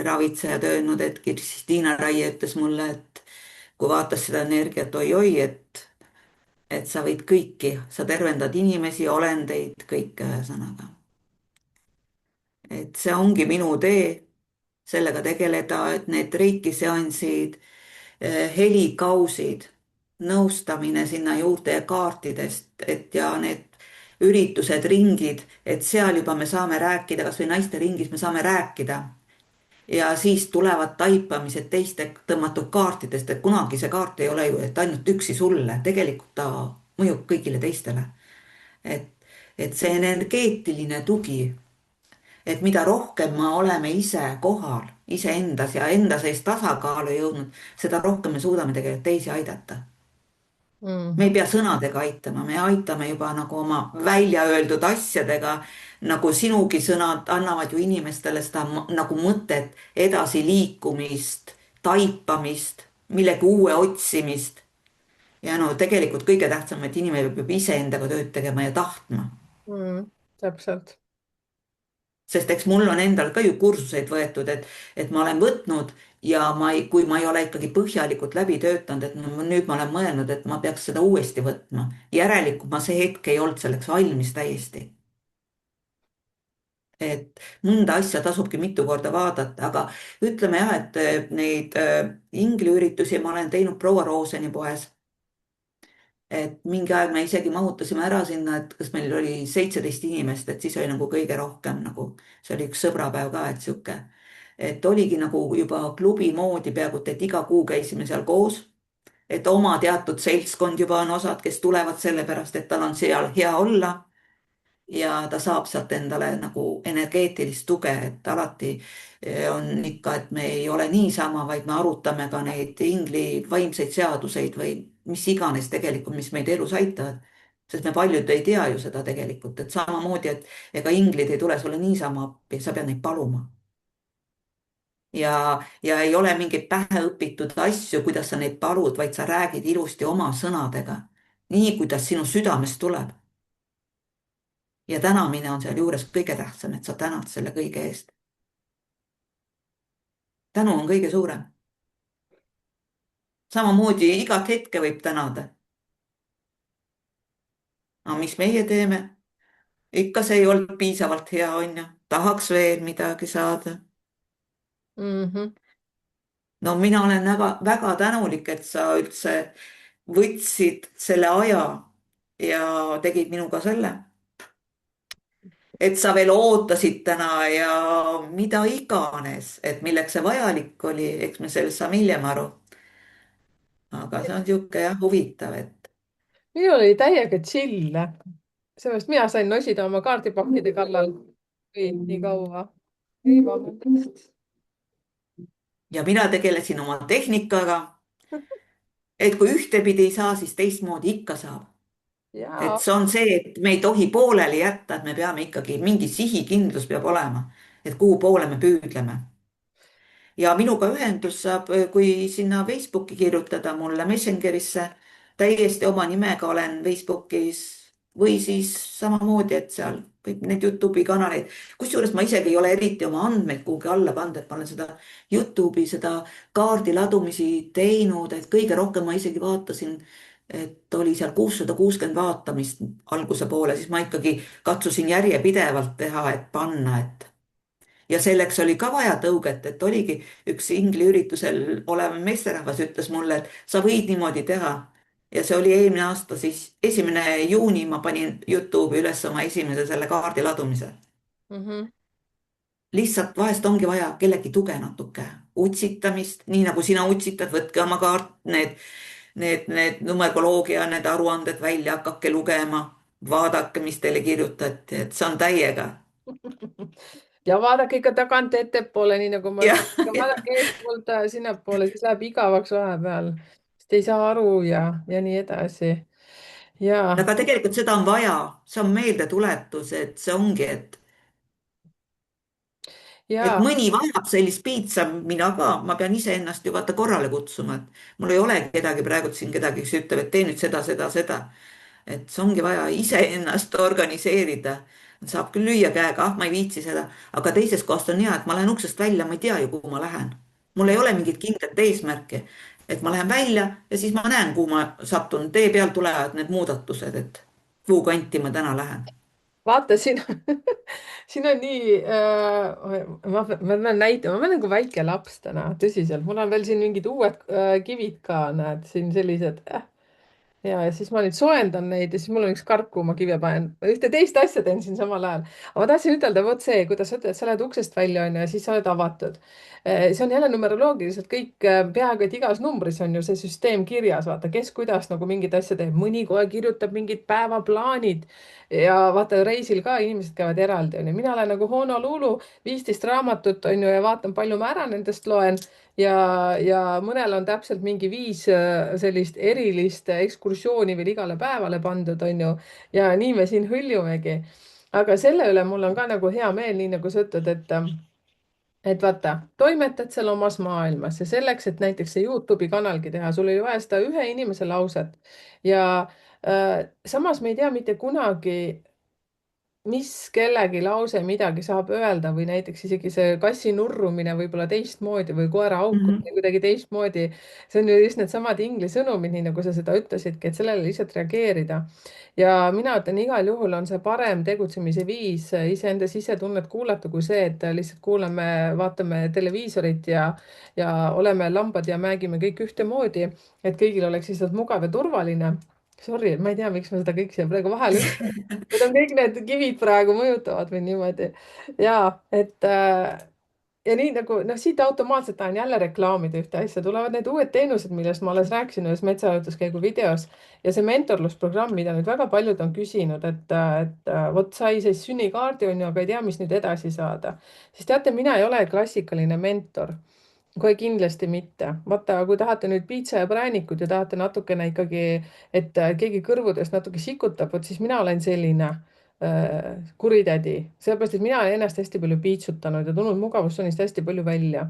ravitsejad öelnud, et Kristiina Raie ütles mulle, et kui vaatas seda energiat, oi-oi, et sa võid kõiki, sa tervendad inimesi, olendeid, kõike ühesõnaga. et see ongi minu tee, sellega tegeleda, et need reikiseansid, helikausid, nõustamine sinna juurde ja kaartidest, et ja need üritused, ringid, et seal juba me saame rääkida, kasvõi naiste ringis me saame rääkida. ja siis tulevad taipamised teiste tõmmatud kaartidest, et kunagi see kaart ei ole ju, et ainult üksi sulle, tegelikult ta mõjub kõigile teistele. et, et see energeetiline tugi, et mida rohkem me oleme ise kohal, iseendas ja enda sees tasakaalu jõudnud, seda rohkem me suudame tegelikult teisi aidata. me ei Mhm. pea sõnadega aitama, me aitame juba nagu oma välja öeldud asjadega, nagu sinugi sõnad annavad ju inimestele seda nagu mõtet, edasiliikumist, taipamist, millegi uue otsimist. ja no tegelikult kõige tähtsam, et inimene peab iseendaga tööd tegema ja tahtma. Täpselt. sest eks mul on endal ka ju kursuseid võetud, et ma olen võtnud ja kui ma ei ole ikkagi põhjalikult läbi töötanud, et nüüd ma olen mõelnud, et ma peaks seda uuesti võtma. järelikult ma see hetk ei olnud selleks valmis täiesti. et mõnda asja tasubki mitu korda vaadata, aga ütleme jah, et neid ingliüritusi ma olen teinud proua Rooseni poes. et mingi aeg me isegi mahutasime ära sinna, et kas meil oli 17 inimest, et siis oli nagu kõige rohkem nagu, see oli üks sõbrapäev ka, et sihuke, et oligi nagu juba klubi moodi peaaegu, et iga kuu käisime seal koos. et oma teatud seltskond juba on osad, kes tulevad sellepärast, et tal on seal hea olla ja ta saab sealt endale nagu energeetilist tuge, et alati on ikka, et me ei ole niisama, vaid me arutame ka neid ingli vaimseid seaduseid või mis iganes tegelikult, mis meid elus aitavad. sest me paljud ei tea ju seda tegelikult, et samamoodi, et ega inglid ei tule sulle niisama appi, sa pead neid paluma. ja ei ole mingeid päheõpitud asju, kuidas sa neid palud, vaid sa räägid ilusti oma sõnadega, nii kuidas sinu südamest tuleb. ja tänamine on sealjuures kõige tähtsam, et sa tänad selle kõige eest. tänu on kõige suurem. samamoodi igat hetke võib tänada. aga mis meie teeme? ikka see ei olnud piisavalt hea, on ju. tahaks veel midagi saada. Mhm. no mina olen väga tänulik, et sa üldse võtsid selle aja ja tegid minuga selle, et sa veel ootasid täna ja mida iganes, et milleks see vajalik oli, eks me sellest saame hiljem aru. aga see on niisugune jah, huvitav, et minul oli täiega chill. seepärast mina sain nosida oma kaardipakkide kallal nii kaua. ei, vabandust. ja mina tegelesin oma tehnikaga, et kui ühtepidi ei saa, siis teistmoodi ikka saab. ja et see on see, et me ei tohi pooleli jätta, et me peame ikkagi, mingi sihikindlus peab olema, et kuhu poole me püüdleme. ja minuga ühendust saab, kui sinna Facebooki kirjutada mulle Messengerisse, täiesti oma nimega olen Facebookis või siis samamoodi, et seal võib neid Youtube'i kanaleid, kusjuures ma isegi ei ole eriti oma andmeid kuhugi alla pannud, et ma olen seda Youtube'i, seda kaardiladumisi teinud, et kõige rohkem ma isegi vaatasin, et oli seal 660 vaatamist alguse poole, siis ma ikkagi katsusin järjepidevalt teha, et panna, et ja selleks oli ka vaja tõuget, et oligi üks ingliüritusel olev meesterahvas ütles mulle, et sa võid niimoodi teha. ja see oli eelmine aasta, siis 1. juuni ma panin Youtube'i üles oma esimese selle kaardi ladumise. mm-hmm. lihtsalt vahest ongi vaja kellegi tuge natuke, utsitamist, nii nagu sina utsitad, võtke oma kaart, need numeroloogia, need aruanded välja, hakake lugema, vaadake, mis teile kirjutati, et see on täiega. ja vaadake ikka tagant ettepoole, nii nagu ma jah, ütlen, vaadake eestpoolt sinnapoole, siis läheb igavaks vahepeal, sest ei saa aru ja nii edasi. ja, aga tegelikult seda on vaja, see on meeldetuletus, et see ongi, et ja mõni vajab sellist piitsa, mina ka, ma pean iseennast ju vaata korrale kutsuma, et mul ei ole kedagi praegu siin kedagi, kes ütleb, et tee nüüd seda, seda, seda. et see ongi vaja iseennast organiseerida. saab küll lüüa käega, ah, ma ei viitsi seda, aga teisest kohast on hea, et ma lähen uksest välja, ma ei tea ju, kuhu ma lähen. mul ei ole mingit kindlat eesmärki, et ma lähen välja ja siis ma näen, kuhu ma satun, tee peal tulevad need muudatused, et kuhu kanti ma täna lähen. vaata siin siin on nii ma pean näitama, ma olen nagu väike laps täna, tõsiselt, mul on veel siin mingid uued kivid ka, näed siin sellised ja siis ma nüüd soojendan neid ja siis mul on üks karp, kuhu ma kive panen. ühte teist asja teen siin samal ajal. aga ma tahtsin ütelda, vot see, kuidas sa ütled, sa lähed uksest välja onju ja siis sa oled avatud. see on jälle numeroloogiliselt kõik, peaaegu et igas numbris on ju see süsteem kirjas, vaata, kes kuidas nagu mingit asja teeb, mõni kohe kirjutab mingid päevaplaanid ja vaata reisil ka inimesed käivad eraldi onju. mina olen nagu Honolulu, 15 raamatut onju ja vaatan, palju ma ära nendest loen ja mõnel on täpselt mingi 5 sellist erilist ekskursiooni veel igale päevale pandud, on ju, ja nii me siin hõljumegi. aga selle üle mul on ka nagu hea meel, nii nagu sa ütled, et vaata, toimetad seal omas maailmas ja selleks, et näiteks see Youtube'i kanalgi teha, sul oli vaja seda ühe inimese lauset ja samas me ei tea mitte kunagi, mis kellegi lause midagi saab öelda või näiteks isegi see kassi nurrumine võib-olla teistmoodi või koera haukumine Mhm. kuidagi teistmoodi. see on ju just needsamad inglisõnumid, nii nagu sa seda ütlesidki, et sellele lihtsalt reageerida. ja mina ütlen, igal juhul on see parem tegutsemise viis iseenda sisetunnet kuulata, kui see, et lihtsalt kuulame, vaatame televiisorit ja oleme lambad ja mängime kõik ühtemoodi, et kõigil oleks lihtsalt mugav ja turvaline. Sorry, ma ei tea, miks ma seda kõik siia praegu vahele ütlen. Need on kõik need kivid praegu mõjutavad mind niimoodi ja et ja nii nagu noh, siit automaatselt tahan jälle reklaamida ühte asja, tulevad need uued teenused, millest ma alles rääkisin ühes metsaõutuskäigu videos ja see mentorlusprogramm, mida nüüd väga paljud on küsinud, et vot sai siis sünnikaardi on ju, aga ei tea, mis nüüd edasi saada, siis teate, mina ei ole klassikaline mentor. kohe kindlasti mitte. vaata, kui tahate nüüd piitsa ja präänikut ja tahate natukene ikkagi, et keegi kõrvudest natuke sikutab, vot siis mina olen selline kuritädi, sellepärast et mina olen ennast hästi palju piitsutanud ja tulnud mugavustsoonist hästi palju välja.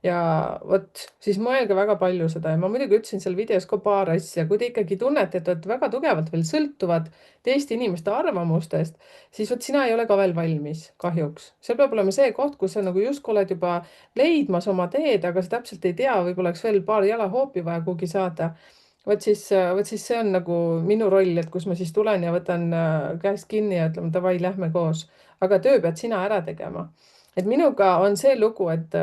ja vot siis mõelge väga palju seda ja ma muidugi ütlesin seal videos ka paar asja, kui te ikkagi tunnete, et olete väga tugevalt veel sõltuvad teiste inimeste arvamustest, siis vot sina ei ole ka veel valmis, kahjuks. seal peab olema see koht, kus sa nagu justkui oled juba leidmas oma teed, aga sa täpselt ei tea, võib-olla oleks veel paar jalahoopi vaja kuhugi saada. Vot siis see on nagu minu roll, et kus ma siis tulen ja võtan käest kinni ja ütlen davai, lähme koos. aga töö pead sina ära tegema. Et minuga on see lugu, et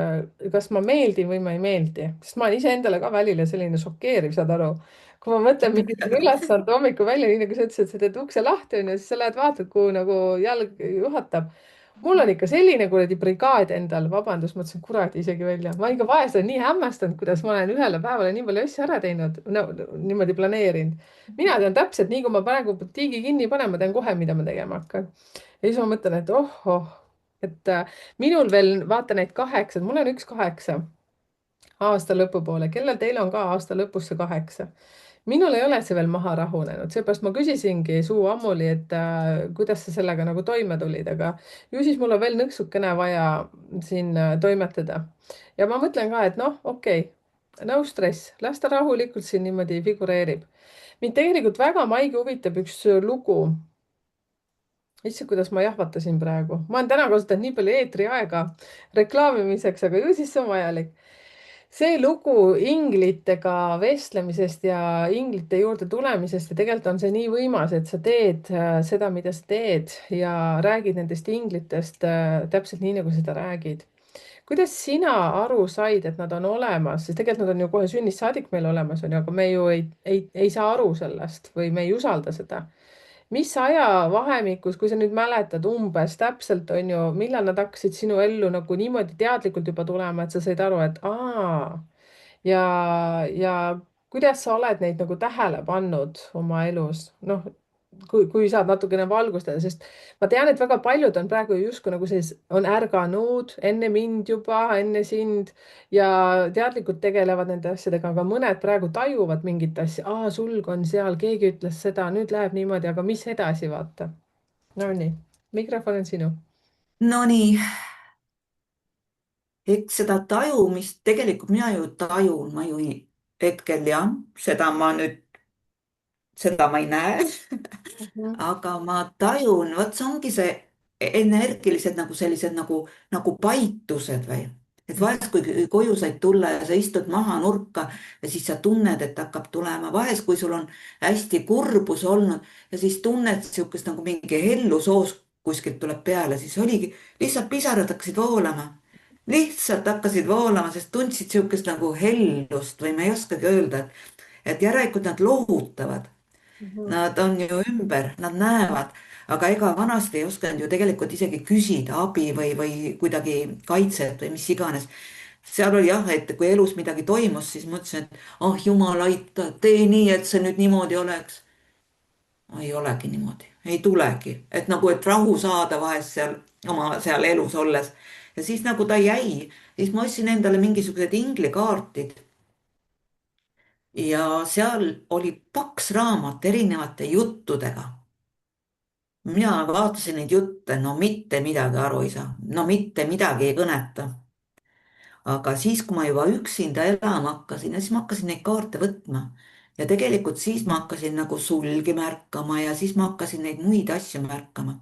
kas ma meeldin või ma ei meeldi, sest ma olen iseendale ka välile selline šokeeriv, saad aru. kui ma mõtlen mingisugune ülesande hommikul välja, nii nagu sa ütlesid, sa teed ukse lahti onju, siis sa lähed vaatad, kuhu nagu jalg juhatab. mul on ikka selline kuradi brigaad endal, vabandust, ma ütlesin kuradi isegi välja, ma ikka vahest olen nii hämmastanud, kuidas ma olen ühele päevale nii palju asju ära teinud no,, niimoodi planeerinud. mina tean täpselt, nii kui ma praegu butiigi kinni panen, ma tean kohe, mida ma tegema hakkan. ja siis ma mõtlen, et oh-oh, et minul veel vaata neid kaheksaid, mul on üks kaheksa aasta lõpupoole, kellel teil on ka aasta lõpus see kaheksa? minul ei ole see veel maha rahunenud, seepärast ma küsisingi suu ammuli, et kuidas sa sellega nagu toime tulid, aga ju siis mul on veel nõksukene vaja siin toimetada. ja ma mõtlen ka, et noh, okei okay,, no stress, las ta rahulikult siin niimoodi figureerib. mind tegelikult väga, Maigi, huvitab üks lugu. issand, kuidas ma jahvatasin praegu, ma olen täna kasutanud nii palju eetriaega reklaamimiseks, aga ju siis see on vajalik. see lugu inglitega vestlemisest ja inglite juurde tulemisest ja tegelikult on see nii võimas, et sa teed seda, mida sa teed ja räägid nendest inglitest täpselt nii, nagu seda räägid. kuidas sina aru said, et nad on olemas, sest tegelikult nad on ju kohe sünnist saadik meil olemas, on ju, aga me ju ei saa aru sellest või me ei usalda seda. mis ajavahemikus, kui sa nüüd mäletad umbes täpselt, on ju, millal nad hakkasid sinu ellu nagu niimoodi teadlikult juba tulema, et sa said aru, et aa, ja, ja kuidas sa oled neid nagu tähele pannud oma elus, noh, kui saad natukene valgustada, sest ma tean, et väga paljud on praegu justkui nagu sellis-, on ärganud enne mind juba, enne sind ja teadlikult tegelevad nende asjadega, aga mõned praegu tajuvad mingit asja, sulg on seal, keegi ütles seda, nüüd läheb niimoodi, aga mis edasi, vaata. Nonii, mikrofon on sinu. Nonii, eks seda tajumist tegelikult mina ju tajun, ma ju hetkel jah, seda ma ei näe. Mhm, aga ma tajun, vot see ongi see energilised nagu sellised nagu paitused või. et vahest, kui koju said tulla ja sa istud maha nurka ja siis sa tunned, et hakkab tulema, vahest, kui sul on hästi kurbus olnud ja siis tunned sihukest nagu mingi hellusoos kuskilt tuleb peale, siis oligi lihtsalt pisarad hakkasid voolama. lihtsalt hakkasid voolama, sest tundsid sihukest nagu hellust või ma ei oskagi öelda, et järelikult nad lohutavad. mhm, Nad on ju ümber, nad näevad, aga ega vanasti ei osanud ju tegelikult isegi küsida abi või kuidagi kaitset või mis iganes. seal oli jah, et kui elus midagi toimus, siis mõtlesin, et ah jumal, aita, tee nii, et see nüüd niimoodi oleks. Ei olegi niimoodi, ei tulegi, et nagu, et rahu saada vahest seal elus olles. ja siis nagu ta jäi, siis ma ostsin endale mingisugused inglikaardid ja seal oli paks raamat erinevate juttudega. mina vaatasin neid jutte, no mitte midagi aru ei saa, no mitte midagi ei kõneta. aga siis, kui ma juba üksinda elama hakkasin ja siis ma hakkasin neid kaarte võtma ja tegelikult siis ma hakkasin nagu sulgi märkama ja siis ma hakkasin neid muid asju märkama.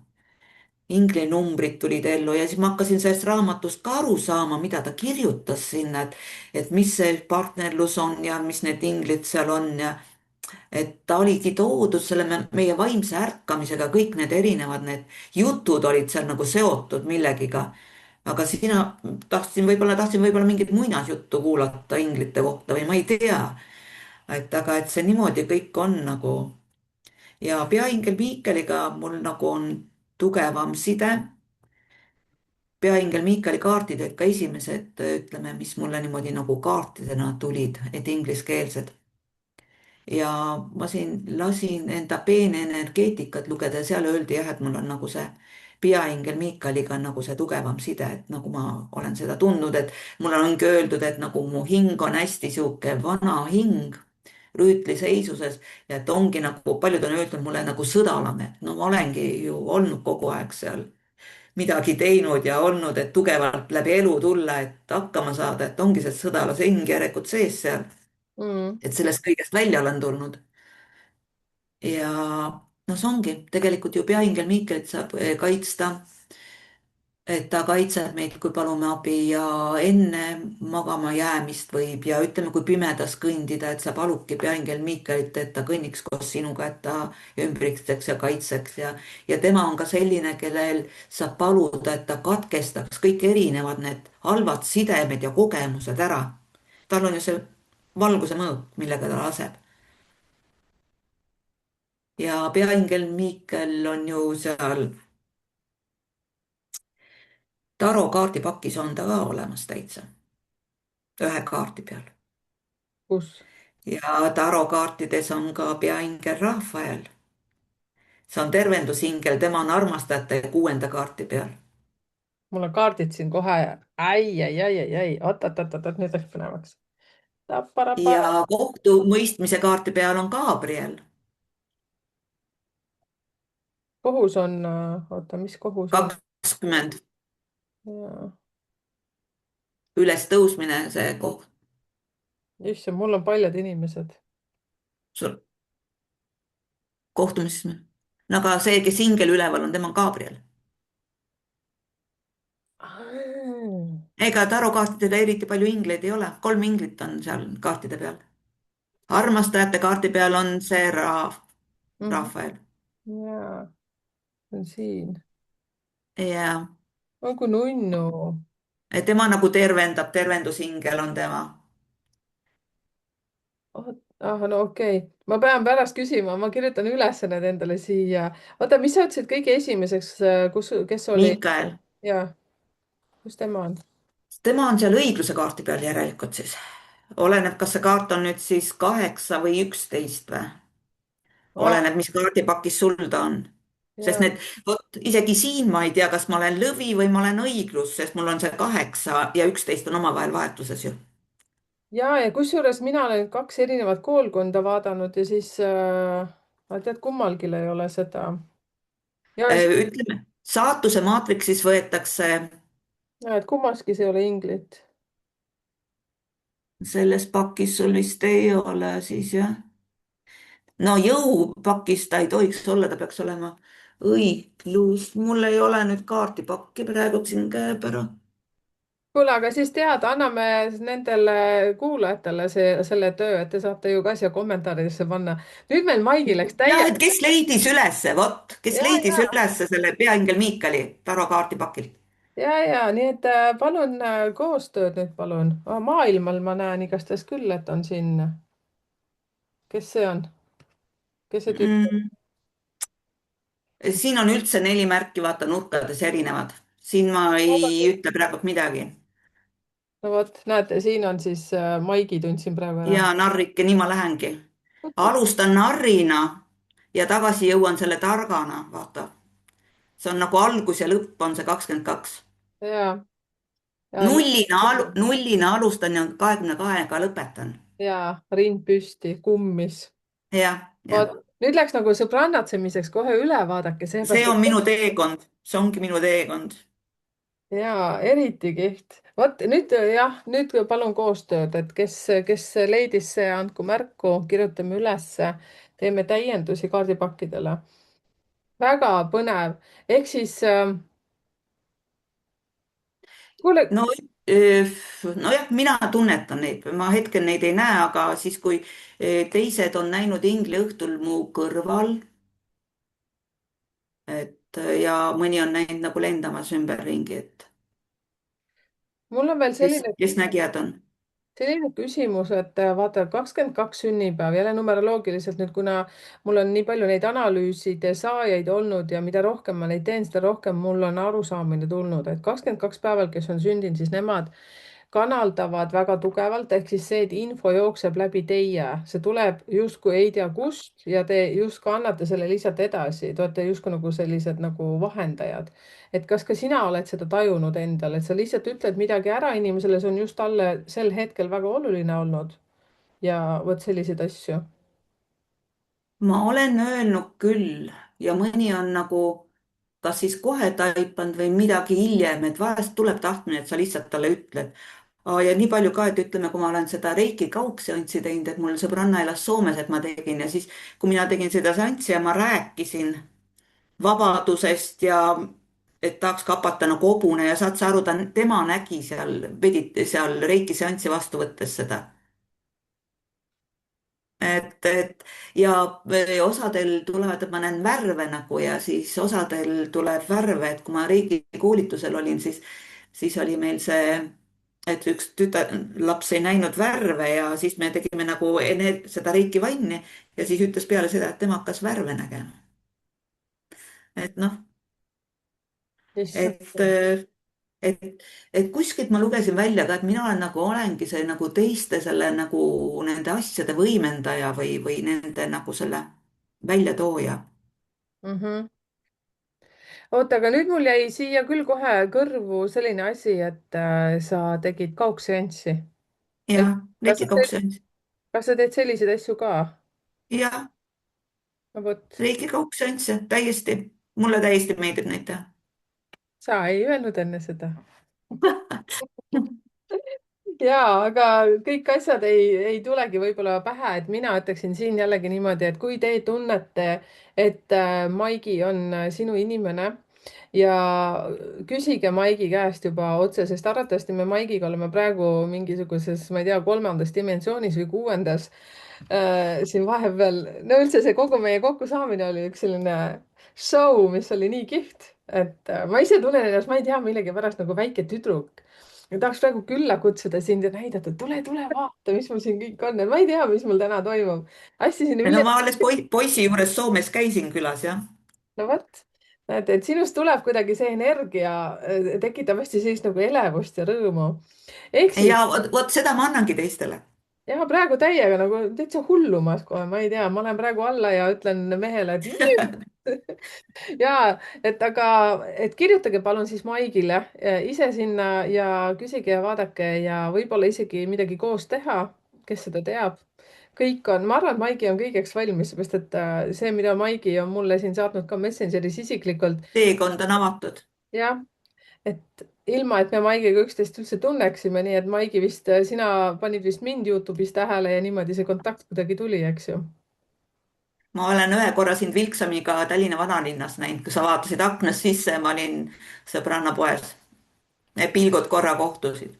inglinumbrid tulid ellu ja siis ma hakkasin sellest raamatust ka aru saama, mida ta kirjutas sinna, et mis see partnerlus on ja mis need inglid seal on ja et ta oligi toodud selle meie vaimse ärkamisega, kõik need erinevad, need jutud olid seal nagu seotud millegiga. aga sina tahtsin võib-olla mingit muinasjuttu kuulata inglite kohta või ma ei tea. et see niimoodi kõik on nagu ja peaingel Miikeliga mul nagu on tugevam side. peaingel Miikali kaardid olid ka esimesed, ütleme, mis mulle niimoodi nagu kaartidena tulid, et ingliskeelsed ja ma siin lasin enda peenenergeetikat lugeda ja seal öeldi jah, et mul on nagu see peaingel Miikaliga on nagu see tugevam side, et nagu ma olen seda tundnud, et mulle ongi öeldud, et nagu mu hing on hästi sihuke vana hing, rüütliseisuses ja et ongi nagu paljud on öelnud mulle nagu sõdalane, no ma olengi ju olnud kogu aeg seal midagi teinud ja olnud, et tugevalt läbi elu tulla, et hakkama saada, et ongi see sõdalase hing järelikult sees seal, mm. et sellest kõigest välja olen tulnud. ja noh, see ongi tegelikult ju peaingel Miikelit saab kaitsta, et ta kaitseb meid, kui palume abi ja enne magama jäämist võib ja ütleme, kui pimedas kõndida, et sa paludki peaingel Miikelit, et ta kõnniks koos sinuga, et ta ümbritseks ja kaitseks ja tema on ka selline, kellel saab paluda, et ta katkestaks kõik erinevad need halvad sidemed ja kogemused ära. tal on ju see valguse mõõk, millega ta laseb. ja peaingel Miikel on ju seal tarokaardipakis on ta ka olemas täitsa, ühe kaardi peal. Kus? ja tarokaartides on ka peaingel Rafael. see on tervendusingel, tema on armastajate 6. kaarti peal. mul on kaardid siin kohe. Ai, oot, nüüd läks põnevaks. Taparapara. ja kohtumõistmise kaarti peal on Gabriel, kohus on, oota, mis kohus on? 20, Jaa. ülestõusmine, see koht. issand, mul on paljud inimesed. sul kohtumis. no aga see, kes ingel üleval on, tema on Gabriel. ega tarokaartidel eriti palju ingleid ei ole, 3 inglit on seal kaartide peal. armastajate kaardi peal on see Mhm. Rafael. Jaa, see on siin. ja on kui nunnu. et tema nagu tervendab, tervendusingel on tema. Ah, no okei okay. Ma pean pärast küsima, ma kirjutan üles need endale siia. oota, mis sa ütlesid kõige esimeseks, kes oli? Miikael, jaa, kus tema on? tema on seal õigluse kaardi peal järelikult siis. oleneb, kas see kaart on nüüd siis 8 või 11 või? Ah, oleneb, mis kaardipakis sul ta on. sest jaa. need, vot isegi siin ma ei tea, kas ma olen lõvi või ma olen õiglus, sest mul on see 8 ja 11 on omavahel vahetuses ju. Ja kusjuures mina olen kaks erinevat koolkonda vaadanud ja siis tead, kummalgi ei ole seda. Ja, ütleme, saatuse maatriksis võetakse ja et kummaski ei ole inglit. selles pakis sul vist ei ole siis jah. no jõupakis ta ei tohiks olla, ta peaks olema õiglus. mul ei ole nüüd kaardipakki praegu siin käepärast. kuule, aga siis tead, anname nendele kuulajatele selle töö, et te saate ju ka siia kommentaaridesse panna. nüüd meil Maigi läks jah, et täiesti. kes leidis ülesse, vot, kes ja, leidis ja, ülesse selle peaingel Miikali tarokaardipakilt. ja nii et palun koostööd nüüd, palun. Maailmal ma näen igastahes küll, et on siin. kes see on? kes see tüüp on? mm. siin on üldse 4 märki, vaata nurkades erinevad. siin ma ei ütle praegu midagi. no vot, näete, siin on siis Maigi tundsin praegu ära. ja narrike, nii ma lähengi. alustan narrina ja tagasi jõuan selle targana, vaata. see on nagu algus ja lõpp on see 22. ja, ja, Nullina alustan ja 22-ga lõpetan. ja rind püsti, kummis. jah, vot, jah. nüüd läks nagu sõbrannatsemiseks kohe üle, vaadake, see seepärast on et minu teekond, see ongi minu teekond. ja eriti kihvt. vot nüüd jah, nüüd palun koostööd, et kes leidis see, andku märku, kirjutame ülesse, teeme täiendusi kaardipakkidele. väga põnev, ehk siis kuule. no nojah, mina tunnetan neid, ma hetkel neid ei näe, aga siis, kui teised on näinud ingli õhtul mu kõrval, et ja mõni on näinud nagu lendamas ümberringi, et mul on veel kes nägijad on. selline küsimus, et vaata, 22 sünnipäev jälle numeroloogiliselt nüüd, kuna mul on nii palju neid analüüside saajaid olnud ja mida rohkem ma neid teen, seda rohkem mul on arusaamine tulnud, et 22 päeval, kes on sündinud, siis nemad kanaldavad väga tugevalt, ehk siis see, et info jookseb läbi teie, see tuleb justkui ei tea kust ja te justkui annate selle lihtsalt edasi, te olete justkui nagu sellised nagu vahendajad. et kas ka sina oled seda tajunud endal, et sa lihtsalt ütled midagi ära inimesele, see on just talle sel hetkel väga oluline olnud ja vot selliseid asju. ma olen öelnud küll ja mõni on nagu kas siis kohe taipanud või midagi hiljem, et vahest tuleb tahtmine, et sa lihtsalt talle ütled. Ja nii palju ka, et ütleme, kui ma olen seda Reiki kaugseanssi teinud, et mul sõbranna elas Soomes, et ma tegin ja siis, kui mina tegin seda seanssi ja ma rääkisin vabadusest ja et tahaks kapata nagu hobune ja saad sa aru, tema nägi seal, seal Reiki seanssi vastu võttes seda. Ja osadel tulevad, et ma näen värve nagu ja siis osadel tuleb värve, et kui ma Reiki koolitusel olin, siis oli meil see, et üks laps ei näinud värve ja siis me tegime nagu seda Reiki vanni ja siis ütles peale seda, et tema hakkas värve nägema. et noh, issand. et et, et kuskilt ma lugesin välja ka, et mina olen nagu, olengi see nagu teiste selle nagu nende asjade võimendaja või nende nagu selle väljatooja. Mhm. oota, aga nüüd mul jäi siia küll kohe kõrvu selline asi, et sa tegid kaugseanssi. et Ja, kas Reiki sa teed, kaugseanss. kas sa teed selliseid asju ka? Ja, no vot, Reiki kaugseansse täiesti, mulle täiesti meeldib neid teha. sa ei öelnud enne seda. jaa, aga kõik asjad ei tulegi võib-olla pähe, et mina ütleksin siin jällegi niimoodi, et kui te tunnete, et Maigi on sinu inimene ja küsige Maigi käest juba otse, sest arvatavasti me Maigiga oleme praegu mingisuguses, ma ei tea, kolmandas dimensioonis või kuuendas siin vahepeal. no üldse see kogu meie kokkusaamine oli üks selline show, mis oli nii kihvt, et ma ise tunnen ennast, ma ei tea, millegipärast nagu väike tüdruk. ja tahaks praegu külla kutsuda sind ja näidata, tule, tule vaata, mis mul siin kõik on, et ma ei tea, mis mul täna toimub. hästi selline No Vilja. ma alles poisi juures Soomes käisin külas, jah. no vot, näed, et sinust tuleb kuidagi see energia, tekitab hästi sellist nagu elevust ja rõõmu. ehk siis Ja vot seda ma annangi teistele. ja praegu täiega nagu täitsa hullumas kohe, ma ei tea, ma lähen praegu alla ja ütlen mehele, et nüüd ja et aga, et kirjutage palun siis Maigile ise sinna ja küsige ja vaadake ja võib-olla isegi midagi koos teha, kes seda teab. kõik on, ma arvan, et Maigi on kõigeks valmis, seepärast et see, mida Maigi on mulle siin saatnud ka Messengeris isiklikult, Teekond on avatud. jah, et ilma, et me Maigiga üksteist üldse tunneksime, nii et Maigi vist, sina panid vist mind Youtube'is tähele ja niimoodi see kontakt kuidagi tuli, eks ju. Ma olen ühe korra sind Vilksamiga Tallinna vanalinnas näinud, kui sa vaatasid aknast sisse ja ma olin sõbranna poes. Need pilgud korra kohtusid.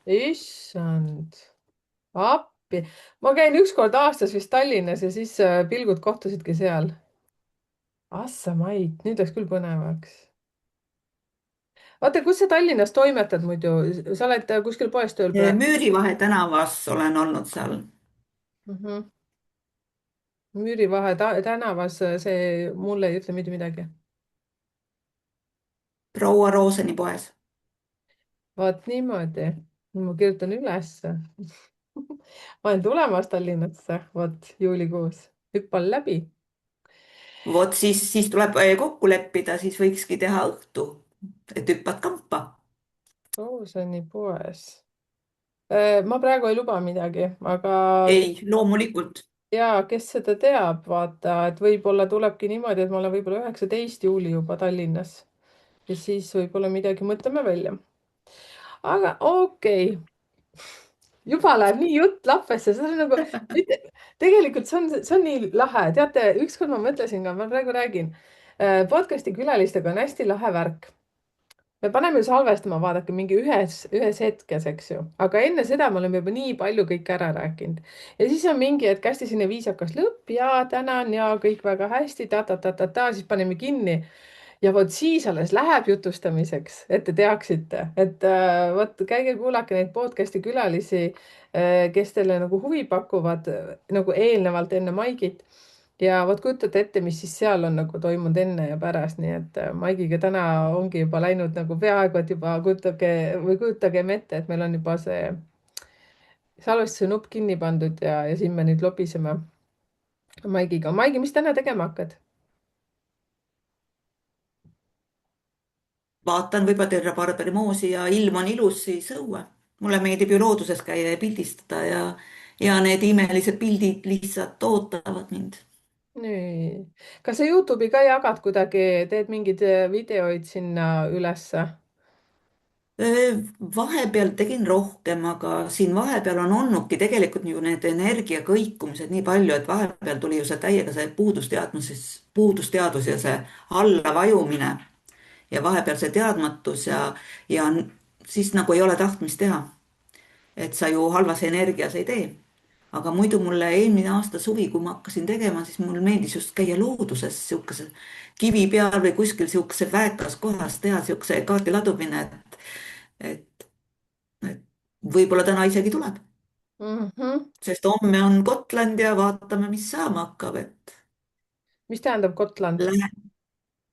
issand, appi. ma käin üks kord aastas vist Tallinnas ja siis pilgud kohtusidki seal. Assa Mait, nüüd läks küll põnevaks. oota, kus sa Tallinnas toimetad muidu? sa oled kuskil poes tööl praegu? Müürivahe tänavas olen olnud seal. Mhm. Müürivahe tänavas, see mulle ei ütle mitte midagi. proua Rooseni poes. vot niimoodi. ma kirjutan ülesse. ma olen tulemas Tallinnasse, vot juulikuus, hüppan läbi. Vot siis tuleb kokku leppida, siis võikski teha õhtu, et hüppad kampa. Rooseni poes. ma praegu ei luba midagi, aga Ei, loomulikult. ja kes seda teab, vaata, et võib-olla tulebki niimoodi, et ma olen võib-olla 19. juuli juba Tallinnas ja siis võib-olla midagi mõtleme välja. aga okei okay. juba läheb nii jutt lappesse, see on nagu, tegelikult see on nii lahe, teate, ükskord ma mõtlesin ka, ma praegu räägin, podcast'i külalistega on hästi lahe värk. me paneme ju salvestama, vaadake mingi ühes hetkes, eks ju, aga enne seda me oleme juba nii palju kõik ära rääkinud ja siis on mingi hetk hästi selline viisakas lõpp ja tänan ja kõik väga hästi ta, siis paneme kinni ja vot siis alles läheb jutustamiseks, et te teaksite, et vot käige kuulake neid podcast'i külalisi, kes teile nagu huvi pakuvad nagu eelnevalt enne Maigit. ja vot kujutate ette, mis siis seal on nagu toimunud enne ja pärast, nii et Maigiga täna ongi juba läinud nagu peaaegu, et juba kujutagem ette, et meil on juba see salvestuse nupp kinni pandud ja siin me nüüd lobiseme Maigiga. Maigi, mis täna tegema hakkad? Vaatan võib-olla terve Barberi moosi ja ilm on ilus, siis õue. Mulle meeldib ju looduses käia ja pildistada ja need imelised pildid lihtsalt ootavad mind. nii. kas sa Youtube'i ka jagad kuidagi, teed mingeid videoid sinna ülesse? Vahepeal tegin rohkem, aga siin vahepeal on olnudki tegelikult ju need energiakõikumised nii palju, et vahepeal tuli ju see täiega see puudusteadus ja see allavajumine ja vahepeal see teadmatus ja siis nagu ei ole tahtmist teha. Et sa ju halvas energias ei tee. aga muidu mulle eelmine aasta suvi, kui ma hakkasin tegema, siis mulle meeldis just käia looduses sihukese kivi peal või kuskil sihukese väekas kohas teha sihukese kaardi ladumine, et, et võib-olla täna isegi tuleb, Mhm. sest homme on Gotland ja vaatame, mis saama hakkab, et mis tähendab Gotland? lähen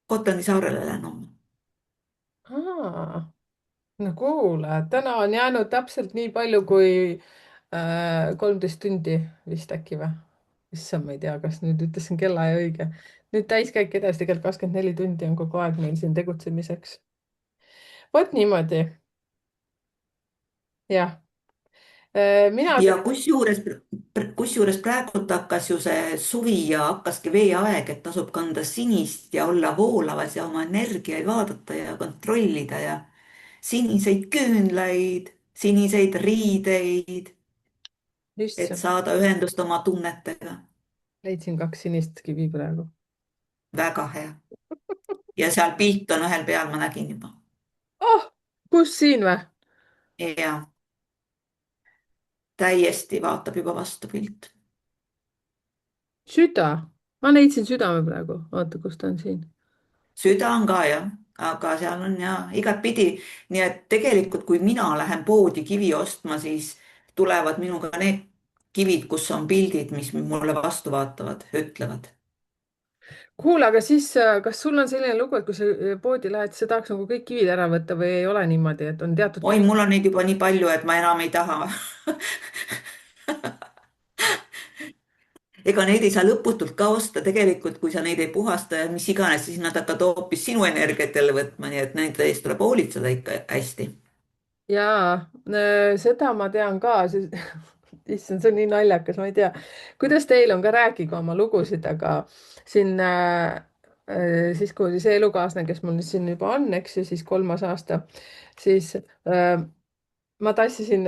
Gotlandi saarele lähen homme. No kuule, täna on jäänud täpselt nii palju kui 13 tundi vist äkki või? issand, ma ei tea, kas nüüd ütlesin kellaaja õige. nüüd täiskäik edasi, tegelikult 24 tundi on kogu aeg meil siin tegutsemiseks. vot niimoodi, jah. Mina Ja kusjuures praegult hakkas ju see suvi ja hakkaski veeaeg, et tasub kanda sinist ja olla voolavas ja oma energiaid vaadata ja kontrollida ja siniseid küünlaid, siniseid riideid, et issand, saada ühendust oma tunnetega. leidsin 2 sinist kivi praegu. väga hea. ja seal pilt on ühel peal, ma nägin juba. oh, kus siin või? ja täiesti vaatab juba vastu pilt. süda, ma leidsin südame praegu, vaata, kus ta on siin. süda on ka jah, aga seal on ja igatpidi, nii et tegelikult, kui mina lähen poodi kivi ostma, siis tulevad minuga need kivid, kus on pildid, mis mulle vastu vaatavad, ütlevad. kuule, aga siis, kas sul on selline lugu, et kui sa poodi lähed, siis sa tahaks nagu kõik kivid ära võtta või ei ole niimoodi, et on teatud oi, kivid? mul on neid juba nii palju, et ma enam ei taha. ega neid ei saa lõputult ka osta, tegelikult, kui sa neid ei puhasta ja mis iganes, siis nad hakkavad hoopis sinu energiat jälle võtma, nii et nende eest tuleb hoolitseda ikka hästi. jaa, seda ma tean ka, issand, see on nii naljakas, ma ei tea, kuidas teil on, ka rääkige oma lugusid, aga siin siis, kui oli see elukaaslane, kes mul nüüd siin juba on, eks ju, siis 3. aasta, siis ma tassisin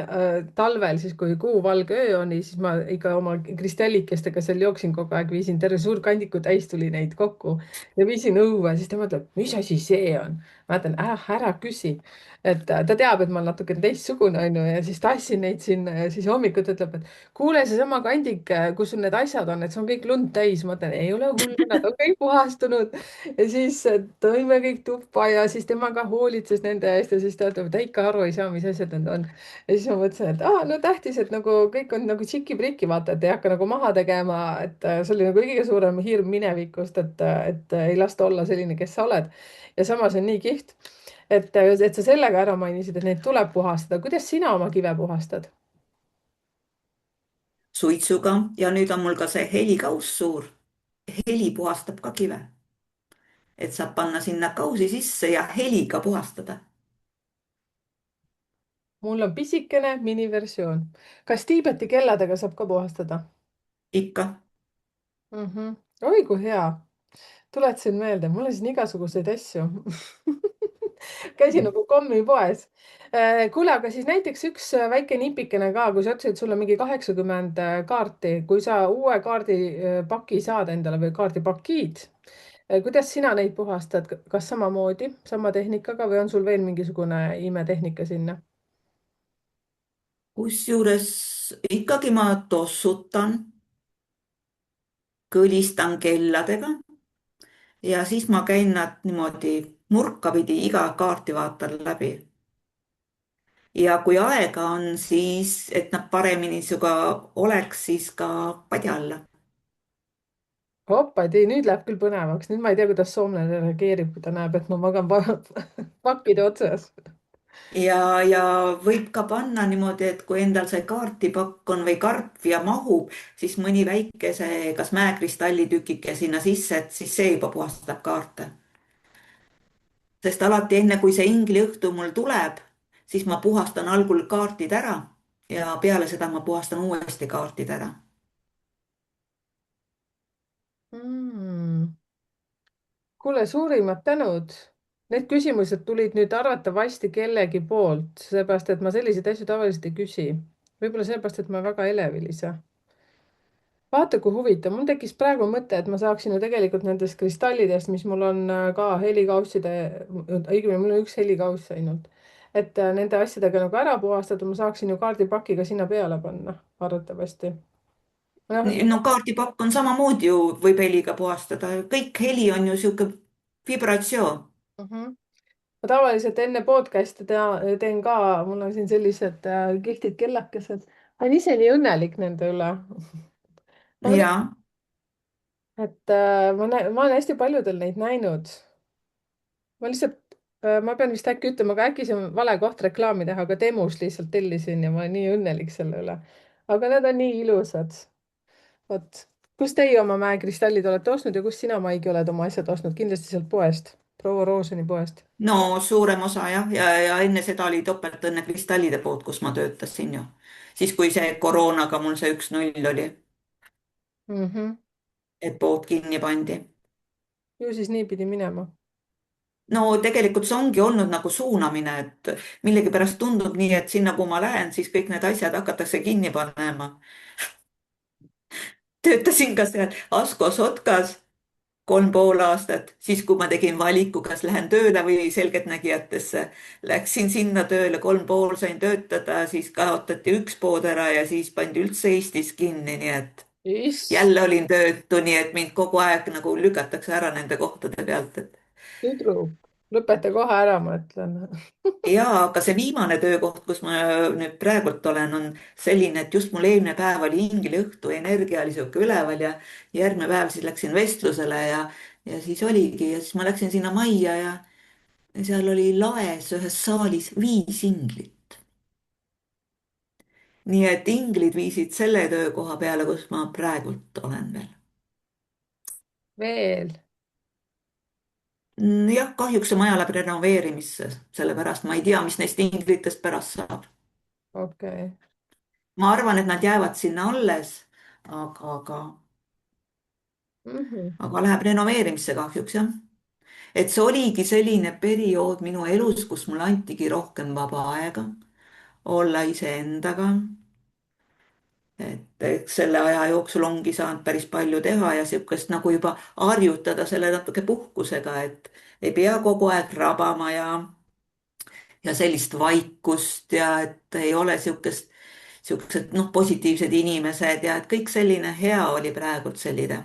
talvel, siis kui kuuvalge öö oli, siis ma ikka oma kristallikestega seal jooksin kogu aeg, viisin terve suur kandiku täis tuli neid kokku ja viisin õue, siis ta mõtleb, mis asi see on. ma ütlen, ära küsi, et ta teab, et ma olen natuke teistsugune onju ja siis tassin neid sinna ja siis hommikuti ütleb, et kuule, seesama kandik, kus sul need asjad on, et see on kõik lund täis. ma ütlen, ei ole hullu, nad on kõik puhastunud ja siis tõime kõik tuppa ja siis tema ka hoolitses nende eest ja siis ta ütleb, et ta ikka aru ei saa, mis asjad need on. ja siis ma mõtlesin, et no tähtis, et nagu kõik on nagu tšiki-priki, vaata, et ei hakka nagu maha tegema, et see oli nagu kõige suurem hirm minevikust, et ei lasta olla selline, kes sa oled. ja samas on nii kihvt, et sa sellega ära mainisid, et neid tuleb puhastada. kuidas sina oma kive puhastad? suitsuga ja nüüd on mul ka see helikauss suur. heli puhastab ka kive, et saab panna sinna kausi sisse ja heliga puhastada. mul on pisikene miniversioon. kas Tiibeti kelladega saab ka puhastada? ikka. oi kui hea, tuletasin meelde, mul on siin igasuguseid asju käisin nagu kommipoes. kuule, aga siis näiteks üks väike nipikene ka, kui sa ütlesid, et sul on mingi 80 kaarti, kui sa uue kaardipaki saad endale või kaardipakid, kuidas sina neid puhastad, kas samamoodi, sama tehnikaga või on sul veel mingisugune imetehnika sinna? kusjuures ikkagi ma tossutan, kõlistan kelladega ja siis ma käin nad niimoodi nurkapidi iga kaarti vaatan läbi. ja kui aega on, siis, et nad paremini sinuga oleks, siis ka padja alla. hoppa, ei, nüüd läheb küll põnevaks, nüüd ma ei tea, kuidas soomlane reageerib, kui ta näeb, et ma magan pakkide otsas. ja võib ka panna niimoodi, et kui endal see kaardipakk on või karp ja mahub, siis mõni väike see, kas mäekristallitükike sinna sisse, et siis see juba puhastab kaarte. sest alati enne, kui see ingliõhtu mul tuleb, siis ma puhastan algul kaardid ära ja peale seda ma puhastan uuesti kaardid ära. kuule, suurimad tänud. Need küsimused tulid nüüd arvatavasti kellegi poolt, seepärast et ma selliseid asju tavaliselt ei küsi. võib-olla sellepärast, et ma väga elevil ei saa. vaata, kui huvitav, mul tekkis praegu mõte, et ma saaksin ju tegelikult nendest kristallidest, mis mul on ka helikausside, õigemini mul on üks helikauss ainult, et nende asjadega nagu ära puhastada, ma saaksin ju kaardipakiga sinna peale panna, arvatavasti. noh, No kaardipakk on samamoodi ju, võib heliga puhastada, kõik heli on ju sihuke vibratsioon. mhm. ma tavaliselt enne podcast'e teen ka, mul on siin sellised kihvtid kellakesed. ma olen ise nii õnnelik nende üle. ma mõtlen, Ja, et ma olen hästi paljudel neid näinud. ma lihtsalt, ma pean vist äkki ütlema, aga äkki see on vale koht reklaami teha, aga Temus lihtsalt tellisin ja ma olen nii õnnelik selle üle. aga need on nii ilusad. vot, kust teie oma mäekristallid olete ostnud ja kust sina, Maigi, oled oma asjad ostnud? Kindlasti sealt poest, proua Rooseni poest. no suurem osa jah, ja enne seda oli Topeltõnne kristallide pood, kus ma töötasin ju. siis, kui see koroonaga mul see 1-0 oli, Mhm. et pood kinni pandi. ju siis niipidi minema. No tegelikult see ongi olnud nagu suunamine, et millegipärast tundub nii, et sinna, kuhu ma lähen, siis kõik need asjad hakatakse kinni panema. töötasin ka seal Asko Sotkas 3,5 aastat, siis kui ma tegin valiku, kas lähen tööle või selgeltnägijatesse. Läksin sinna tööle, 3,5 sain töötada, siis kaotati üks pood ära ja siis pandi üldse Eestis kinni, nii et Iss, jälle olin töötu, nii et mind kogu aeg nagu lükatakse ära nende kohtade pealt, et tüdruk, lõpeta kohe ära, ma ütlen. ja, aga see viimane töökoht, kus ma nüüd praegult olen, on selline, et just mul eelmine päev oli ingliõhtu, energia oli sihuke üleval ja järgmine päev siis läksin vestlusele ja siis oligi ja siis ma läksin sinna majja ja seal oli laes ühes saalis 5 inglit. nii et inglid viisid selle töökoha peale, kus ma praegult olen veel. veel, Jah, kahjuks see maja läheb renoveerimisse, sellepärast ma ei tea, mis neist inglitest pärast saab. okei okay. ma arvan, et nad jäävad sinna alles, aga Mhm. aga läheb renoveerimisse kahjuks jah. et see oligi selline periood minu elus, kus mulle antigi rohkem vaba aega olla iseendaga. et eks selle aja jooksul ongi saanud päris palju teha ja sihukest nagu juba harjutada selle natuke puhkusega, et ei pea kogu aeg rabama ja sellist vaikust ja et ei ole sihukesed noh, positiivsed inimesed ja et kõik selline hea oli praegult selline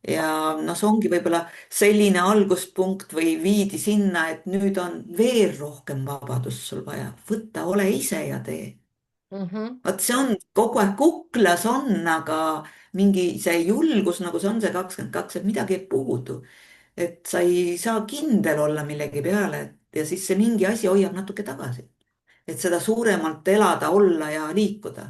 ja noh, see ongi võib-olla selline alguspunkt või viidi sinna, et nüüd on veel rohkem vabadust sul vaja. võta, ole ise ja tee. Mhm. vot see on kogu aeg kuklas on, aga mingi see julgus, nagu see on see 22, et midagi jääb puudu. et sa ei saa kindel olla millegi peale ja siis see mingi asi hoiab natuke tagasi. et seda suuremalt elada, olla ja liikuda.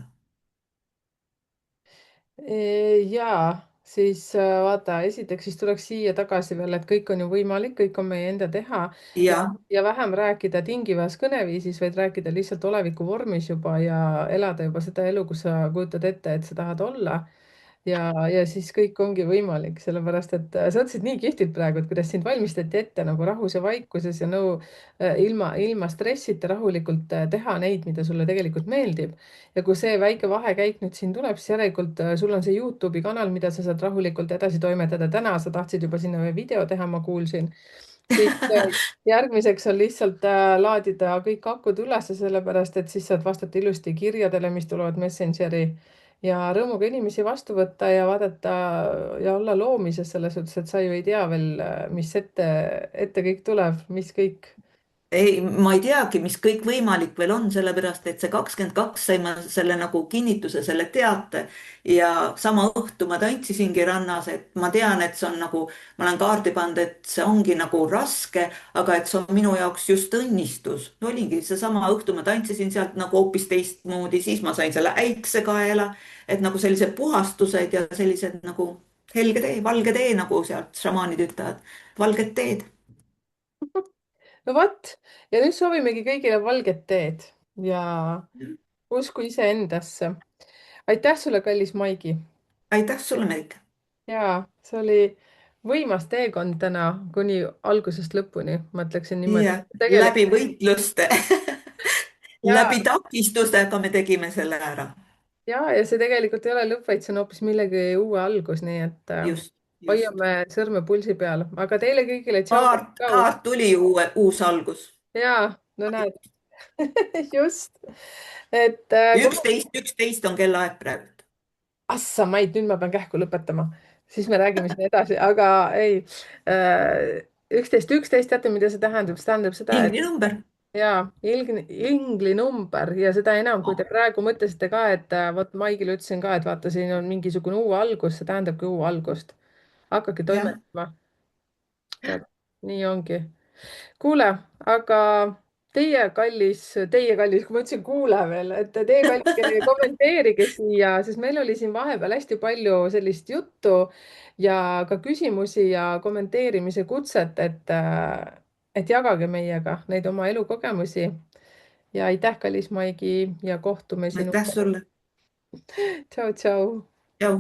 Ja siis vaata, esiteks siis tuleks siia tagasi veel, et kõik on ju võimalik, kõik on meie enda teha ja, ja ja vähem rääkida tingivas kõneviisis, vaid rääkida lihtsalt oleviku vormis juba ja elada juba seda elu, kus sa kujutad ette, et sa tahad olla. ja siis kõik ongi võimalik, sellepärast et sa ütlesid nii kihvtilt praegu, et kuidas sind valmistati ette nagu rahus ja vaikuses ja nõu ilma stressita rahulikult teha neid, mida sulle tegelikult meeldib. ja kui see väike vahekäik nüüd siin tuleb, siis järelikult sul on see Youtube'i kanal, mida sa saad rahulikult edasi toimetada. täna sa tahtsid juba sinna ühe video teha, ma kuulsin. siis järgmiseks on lihtsalt laadida kõik akud üles, sellepärast et siis saad vastata ilusti kirjadele, mis tulevad Messengeri ja rõõmuga inimesi vastu võtta ja vaadata ja olla loomises selles suhtes, et sa ju ei tea veel, mis ette kõik tuleb, mis kõik. ei, ma ei teagi, mis kõik võimalik veel on, sellepärast et see 22 sai ma selle nagu kinnituse, selle teate ja sama õhtu ma tantsisingi rannas, et ma tean, et see on nagu, ma olen kaardi pannud, et see ongi nagu raske, aga et see on minu jaoks just õnnistus. oligi seesama õhtu ma tantsisin sealt nagu hoopis teistmoodi, siis ma sain selle äikse kaela, et nagu sellised puhastused ja sellised nagu helge tee, valge tee, nagu sealt šamaanid ütlevad, valged teed. no vot, ja nüüd soovimegi kõigile valget teed ja usku iseendasse. aitäh sulle, kallis Maigi. aitäh sulle, Merike. Ja see oli võimas teekond täna kuni algusest lõpuni, ma ütleksin niimoodi. ja läbi tegelikult võitluste ja, läbi takistuste, aga me tegime selle ära. ja see tegelikult ei ole lõpp, vaid see on hoopis millegi uue algus, nii et Just, just. hoiame sõrme pulsi peal, aga teile kõigile tšau, tšau. Kaart tuli uus algus. Ja, no näed, just, et kui ma, 11 on kellaaeg praegu. assa maid, nüüd ma pean kähku lõpetama, siis me räägime siin edasi, aga ei, 11, teate, mida see tähendab? See tähendab seda, et inglinumber. ja inglinumber ja seda enam, kui te praegu mõtlesite ka, et vot Maigile ütlesin ka, et vaata, siin on mingisugune uue algus, see tähendabki uue algust. hakake jah, toimetama. Vot, nii ongi. Kuule, aga teie kallis, kui ma ütlesin kuule veel, et teie kallis kommenteerige siia, sest meil oli siin vahepeal hästi palju sellist juttu ja ka küsimusi ja kommenteerimise kutset, et jagage meiega neid oma elukogemusi. Ja aitäh, kallis Maigi ja kohtume aitäh sinuga. sulle. Tšau, tšau. tšau.